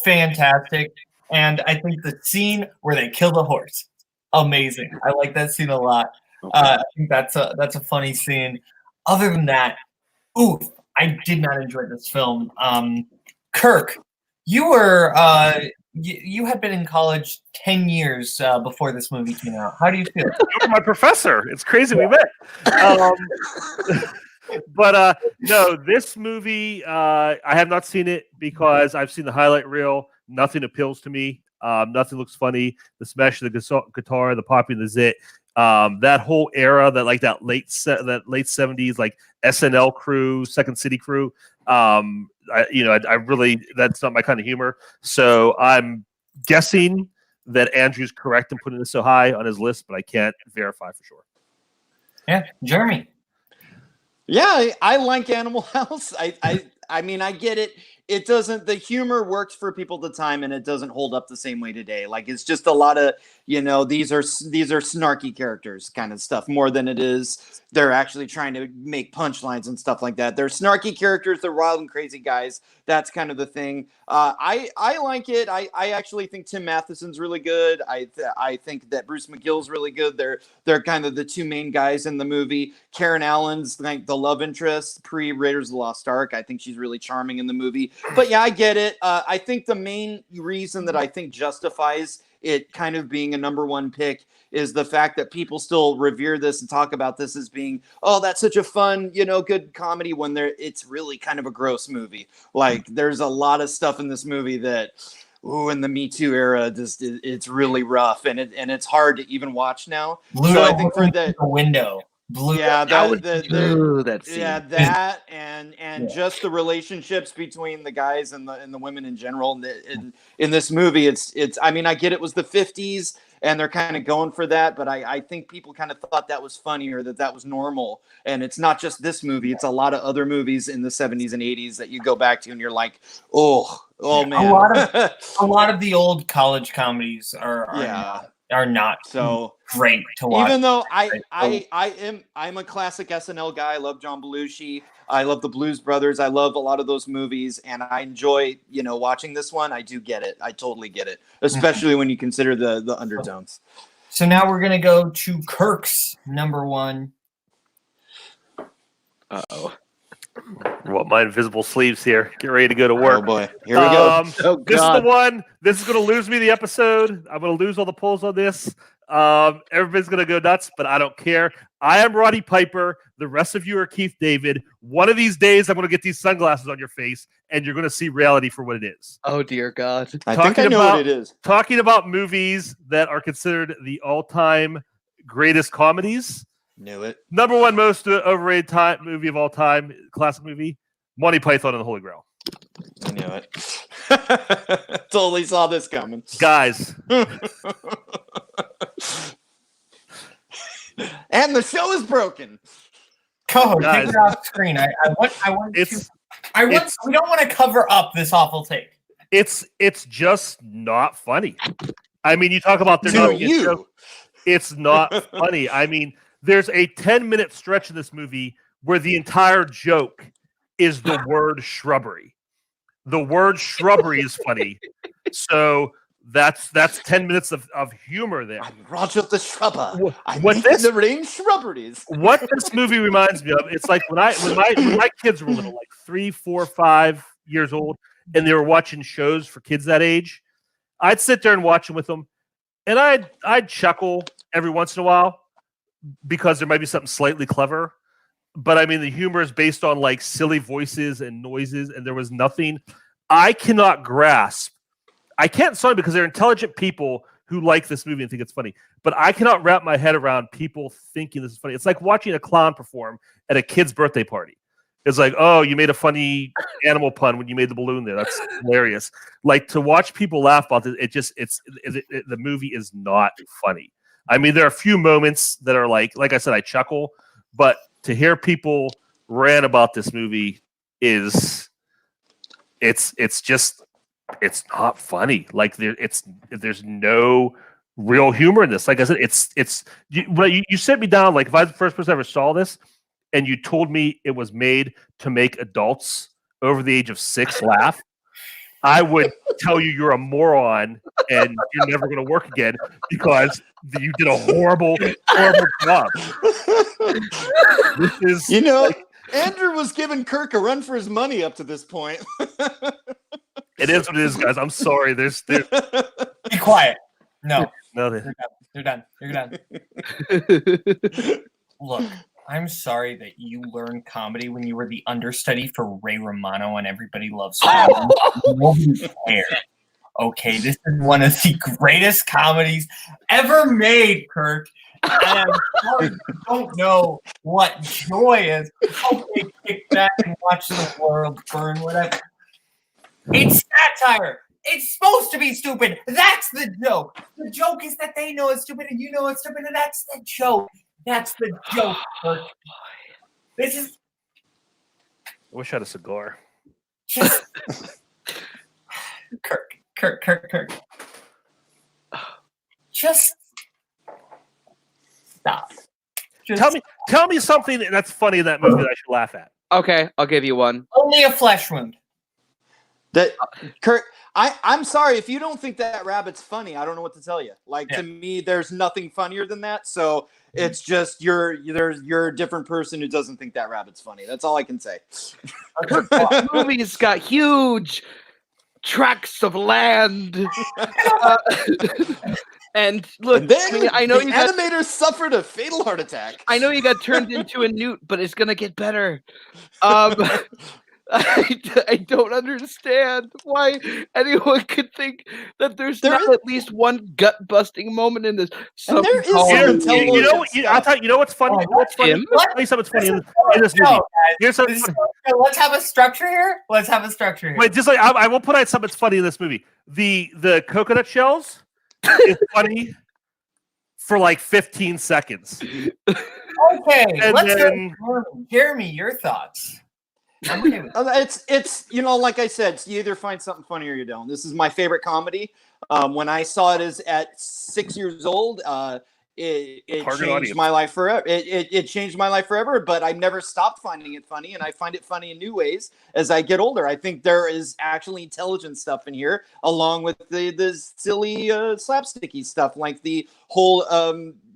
fantastic. And I think the scene where they kill the horse, amazing. I like that scene a lot. Okay. I think that's a funny scene. Other than that, I did not enjoy this film. Kirk, you were you had been in college 10 years before this movie came out. How do you feel? You were my professor. It's crazy we met. But no, this movie, I have not seen it because I've seen the highlight reel. Nothing appeals to me. Nothing looks funny. The smash of the guitar, the popping the zit, that whole era, that late 70s, like SNL crew, Second City crew. I really, that's not my kind of humor. So I'm guessing that Andrew's correct in putting this so high on his list, but I can't verify for sure. Yeah, Jeremy. Yeah, I like Animal House. I mean, I get it. it doesn't. The humor worked for people at the time, and it doesn't hold up the same way today. Like it's just a lot of these are snarky characters kind of stuff more than it is they're actually trying to make punchlines and stuff like that. They're snarky characters. They're wild and crazy guys. That's kind of the thing. I like it. I actually think Tim Matheson's really good. I think that Bruce McGill's really good. They're kind of the two main guys in the movie. Karen Allen's like the love interest pre Raiders of the Lost Ark. I think she's really charming in the movie. But yeah, I get it. I think the main reason that I think justifies it kind of being a number one pick is the fact that people still revere this and talk about this as being, oh, that's such a fun, good comedy when it's really kind of a gross movie. Like there's a lot of stuff in this movie that, in the Me Too era, it's really rough and it's hard to even watch now. Blue So I think for the window. Blue. Yeah, that scene. yeah, that and just the relationships between the guys and the women in general in this movie. It's. I mean, I get it was the 50s and they're kind of going for that, but I think people kind of thought that was funny or that was normal. And it's not just this movie; it's a lot of other movies in the 70s and 80s that you go back to and you're like, oh man. A lot of the old college comedies are not so great to watch. Even though I'm a classic SNL guy. I love John Belushi. I love the Blues Brothers. I love a lot of those movies, and I enjoy watching this one. I do get it. I totally get it, especially when you consider the undertones. So now we're gonna go to Kirk's number one. Uh-oh. Well, my invisible sleeves here. Get ready to go to work. Oh boy, here we go. This is the one. This is going to lose me the episode. I'm going to lose all the polls on this. Everybody's going to go nuts, but I don't care. I am Roddy Piper. The rest of you are Keith David. One of these days, I'm going to get these sunglasses on your face, and you're going to see reality for what it is. Oh, dear God. I think I know what it is. Talking about movies that are considered the all-time greatest comedies. Knew it. Number one most overrated movie of all time, classic movie, Monty Python and the Holy Grail. I knew it. Totally saw this coming. Guys. And the show is broken. Koho, take it off screen. We don't want to cover up this awful take. It's just not funny. I mean, you talk about it's not funny. I mean, there's a 10-minute stretch in this movie where the entire joke is the word shrubbery. The word shrubbery is funny. So that's 10 minutes of humor there. I'm Roger the Shrubber. The rain shrubberies. What this movie reminds me of, it's like when my kids were little, like 3, 4, 5 years old, and they were watching shows for kids that age, I'd sit there and watch them with them, and I'd chuckle every once in a while, because there might be something slightly clever. But I mean, the humor is based on like silly voices and noises, and there was nothing. I cannot grasp. I can't say because they're intelligent people who like this movie and think it's funny, but I cannot wrap my head around people thinking this is funny. It's like watching a clown perform at a kid's birthday party. It's like, oh, you made a funny animal pun when you made the balloon there. That's hilarious. Like to watch people laugh about this, the movie is not funny. I mean, there are a few moments that are like I said, I chuckle, but to hear people rant about this movie it's not funny. Like there's no real humor in this. Like I said, you sent me down. Like if I was the first person I ever saw this, and you told me it was made to make adults over the age of 6 laugh, I would tell you you're a moron and you're never going to work again because you did a horrible, horrible job. This is, Andrew was giving Kirk a run for his money up to this point. It is what it is, guys. I'm sorry. There's... Be quiet. No. They're done. Look, I'm sorry that you learned comedy when you were the understudy for Ray Romano on Everybody Loves Raymond. Nobody cared. Okay, this is one of the greatest comedies ever made, Kirk. And I'm sorry you don't know what joy is. Okay, kick back and watch the world burn, whatever. It's satire. It's supposed to be stupid. That's the joke. The joke is that they know it's stupid and you know it's stupid, and that's the joke. That's the joke, Kirk. This is... I wish I had a cigar. Just Kirk. Just stop. Just Tell me something that's funny in that movie that I should laugh at. Okay, I'll give you one. Only a flesh wound. That Kirk, I'm sorry if you don't think that rabbit's funny. I don't know what to tell you. Like to me, there's nothing funnier than that. So it's just you're a different person who doesn't think that rabbit's funny. That's all I can say. This movie's got huge tracts of land. And look, And then I know the you got animators suffered a fatal heart attack. I know you got turned into a newt, but it's gonna get better. I don't understand why anyone could think that there's not at least one gut-busting moment in this. And there is Something some called- intelligent I'll tell you. You know what's funny? What's funny? Tim? I'll tell you something funny in this movie. Here's something funny. Let's have a structure here. Wait, just like I will put out something that's funny in this movie. The coconut shells is funny for like 15 seconds. Okay, And let's then- hear me. Your thoughts. I'm okay with it. It's like I said, you either find something funny or you don't. This is my favorite comedy. When I saw it at 6 years old, it Target changed audience. my life forever. It changed my life forever, but I've never stopped finding it funny, and I find it funny in new ways as I get older. I think there is actually intelligent stuff in here, along with the silly slapsticky stuff, like the whole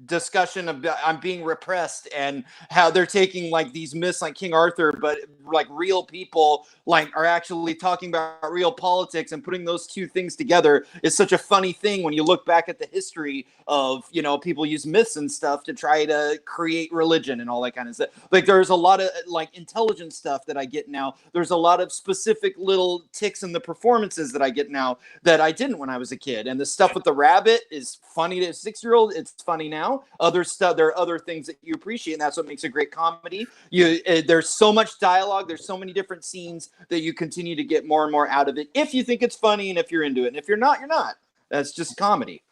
discussion of I'm being repressed and how they're taking like these myths like King Arthur, but like real people like are actually talking about real politics, and putting those two things together is such a funny thing when you look back at the history of, people use myths and stuff to try to create religion and all that kind of stuff. Like there's a lot of like intelligent stuff that I get now. There's a lot of specific little ticks in the performances that I get now that I didn't when I was a kid. And the stuff with the rabbit is funny to a 6-year-old. It's funny now. Other stuff, there are other things that you appreciate, and that's what makes a great comedy. There's so much dialogue. There's so many different scenes that you continue to get more and more out of it if you think it's funny and if you're into it. And if you're not, you're not. That's just comedy.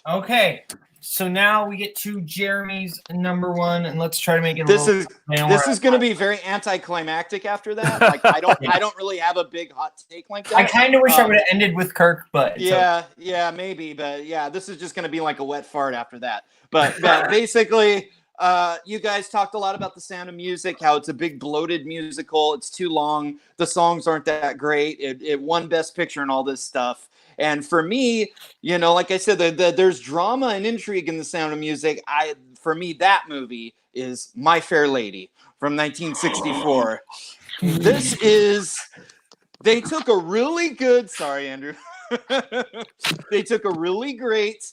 Okay, so now we get to Jeremy's number one, and let's try to make it. This is going to be very anticlimactic after that. Like I don't really have a big hot take like that. I kind of wish I would have ended with Kirk, but it's okay. Yeah, maybe, but yeah, this is just going to be like a wet fart after that. But basically, you guys talked a lot about the Sound of Music, how it's a big bloated musical. It's too long. The songs aren't that great. It won Best Picture and all this stuff. And for me, like I said, there's drama and intrigue in the Sound of Music. For me, that movie is My Fair Lady from 1964. They took a really good. Sorry, Andrew. They took a really great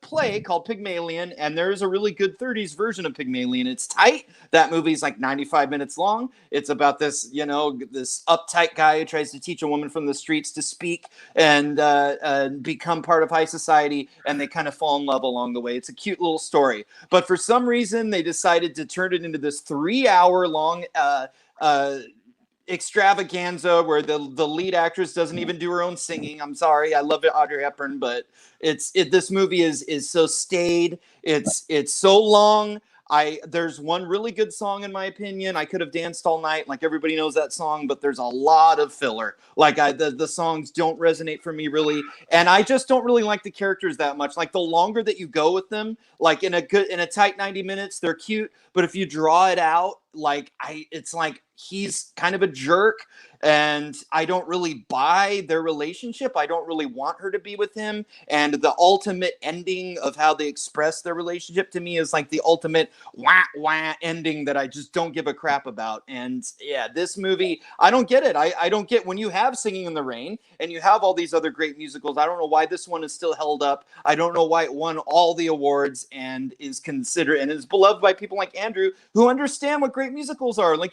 play called Pygmalion, and there's a really good 30s version of Pygmalion. It's tight. That movie's like 95 minutes long. It's about this, this uptight guy who tries to teach a woman from the streets to speak and become part of high society, and they kind of fall in love along the way. It's a cute little story. But for some reason, they decided to turn it into this 3-hour long extravaganza where the lead actress doesn't even do her own singing. I'm sorry, I love it, Audrey Hepburn, but this movie is so staid. It's so long. There's one really good song in my opinion. I could have danced all night, like everybody knows that song, but there's a lot of filler. Like the songs don't resonate for me really, and I just don't really like the characters that much. Like the longer that you go with them, like in a tight 90 minutes, they're cute, but if you draw it out, it's like he's kind of a jerk, and I don't really buy their relationship. I don't really want her to be with him, and the ultimate ending of how they express their relationship to me is like the ultimate wah ending that I just don't give a crap about. And yeah, this movie, I don't get it. I don't get when you have Singing in the Rain and you have all these other great musicals. I don't know why this one is still held up. I don't know why it won all the awards and is considered and is beloved by people like Andrew who understand what great musicals are. Like,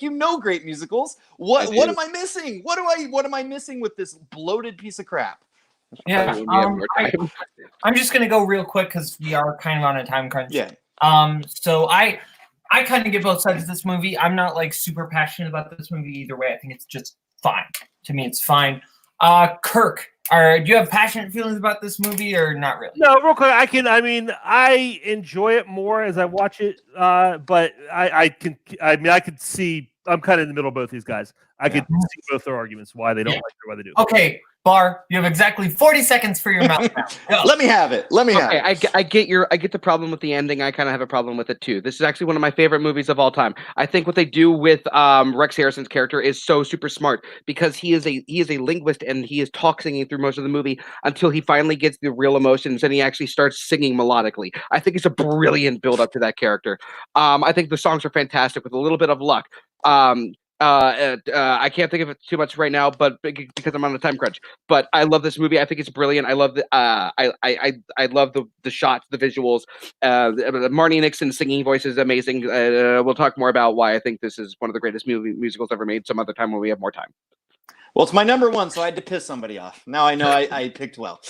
great musicals. What am I missing? What am I missing with this bloated piece of crap? Yeah, I'm just gonna go real quick because we are kind of on a time crunch. Yeah. So I kind of get both sides of this movie. I'm not like super passionate about this movie either way. I think it's just fine. To me, it's fine. Kirk, do you have passionate feelings about this movie or not really? No, real quick. I enjoy it more as I watch it. But I could see I'm kind of in the middle of both these guys. I could see both their arguments why they don't like it or why they do. Okay, Barr, you have exactly 40 seconds for your mouth now. Go. Let me have it. I get the problem with the ending. I kind of have a problem with it too. This is actually one of my favorite movies of all time. I think what they do with Rex Harrison's character is so super smart because he is a linguist and he is talk singing through most of the movie until he finally gets the real emotions and he actually starts singing melodically. I think it's a brilliant build up to that character. I think the songs are fantastic with a little bit of luck. I can't think of it too much right now, but because I'm on a time crunch. But I love this movie. I think it's brilliant. I love the I love the shots, the visuals. Marnie Nixon's singing voice is amazing. We'll talk more about why I think this is one of the greatest musicals ever made some other time when we have more time. Well, it's my number one, so I had to piss somebody off. Now I know I picked well.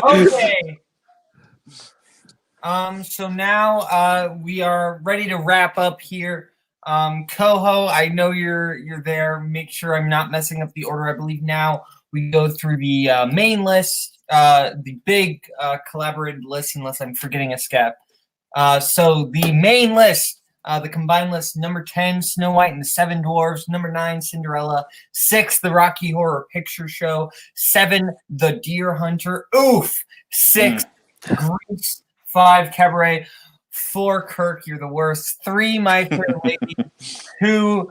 Okay. So now we are ready to wrap up here. Koho, I know you're there. Make sure I'm not messing up the order. I believe now we go through the main list, the big collaborated list, unless I'm forgetting a step. So the main list, the combined list: number 10, Snow White and the Seven Dwarves; number 9, Cinderella; 6, The Rocky Horror Picture Show; 7, The Deer Hunter; 6, Grease; 5, Cabaret; 4, Kirk, You're the Worst; 3, My Fair Lady; 2,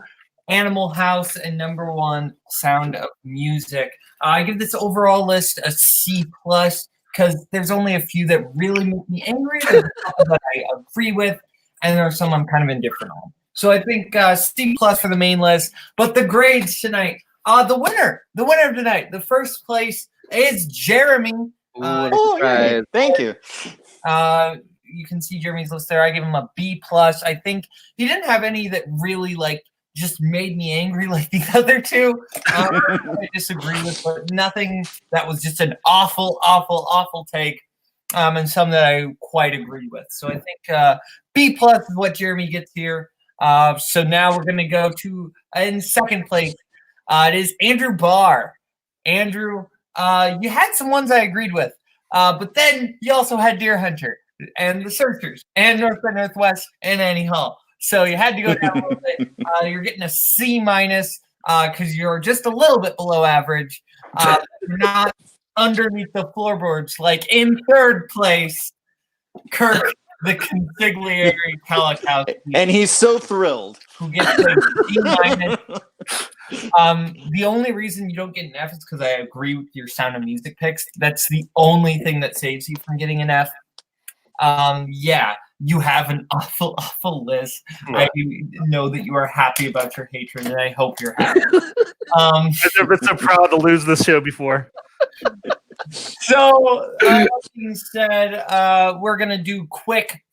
Animal House; and number 1, Sound of Music. I give this overall list a C+, because there's only a few that really make me angry. There's a couple that I agree with, and there are some I'm kind of indifferent on. So I think C+ for the main list. But the grades tonight, the winner of tonight, the first place is Jeremy. Yay. Thank you. You can see Jeremy's list there. I give him a B+. I think he didn't have any that really just made me angry like the other two. I disagree with, but nothing that was just an awful take. And some that I quite agree with. So I think B+ is what Jeremy gets here. So now we're going to go to in second place. It is Andrew Barr. Andrew, you had some ones I agreed with, but then you also had Deer Hunter and The Searchers and North by Northwest and Annie Hall. So you had to go down a little bit. You're getting a C- because you're just a little bit below average. You're not underneath the floorboards. Like in third place, Kirk the Consigliere Kowalkowski. And he's so thrilled. Who gets a D-. The only reason you don't get an F is because I agree with your Sound of Music picks. That's the only thing that saves you from getting an F. Yeah, you have an awful list. I know that you are happy about your hatred, and I hope you're happy. I've never been so proud to lose this show before. So, that being said, we're gonna do quick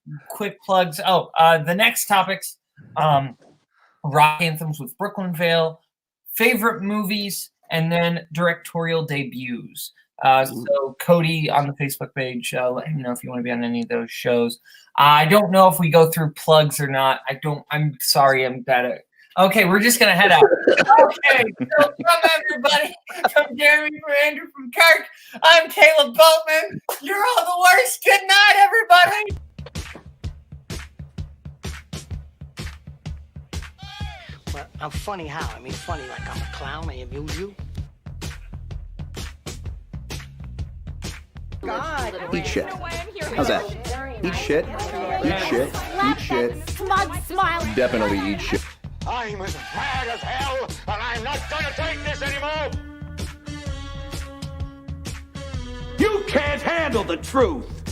plugs. The next topics: rock anthems with Brooklyn Vail, favorite movies, and then directorial debuts. So Cody on the Facebook page, let him know if you want to be on any of those shows. I don't know if we go through plugs or not. I'm sorry, I'm bad at. Okay, we're just gonna head out. Okay, so from everybody, from Jeremy, from Andrew, from Kirk, I'm Kaleb Boatman. You're all the worst. Good night, everybody. Well, I'm funny how? I mean, funny like I'm a clown. I amuse you. God. Eat shit. How's that? Eat shit. Eat shit. Eat shit. Smug smile. Definitely eat shit. I'm as mad as hell, and I'm not gonna take this anymore! You can't handle the truth!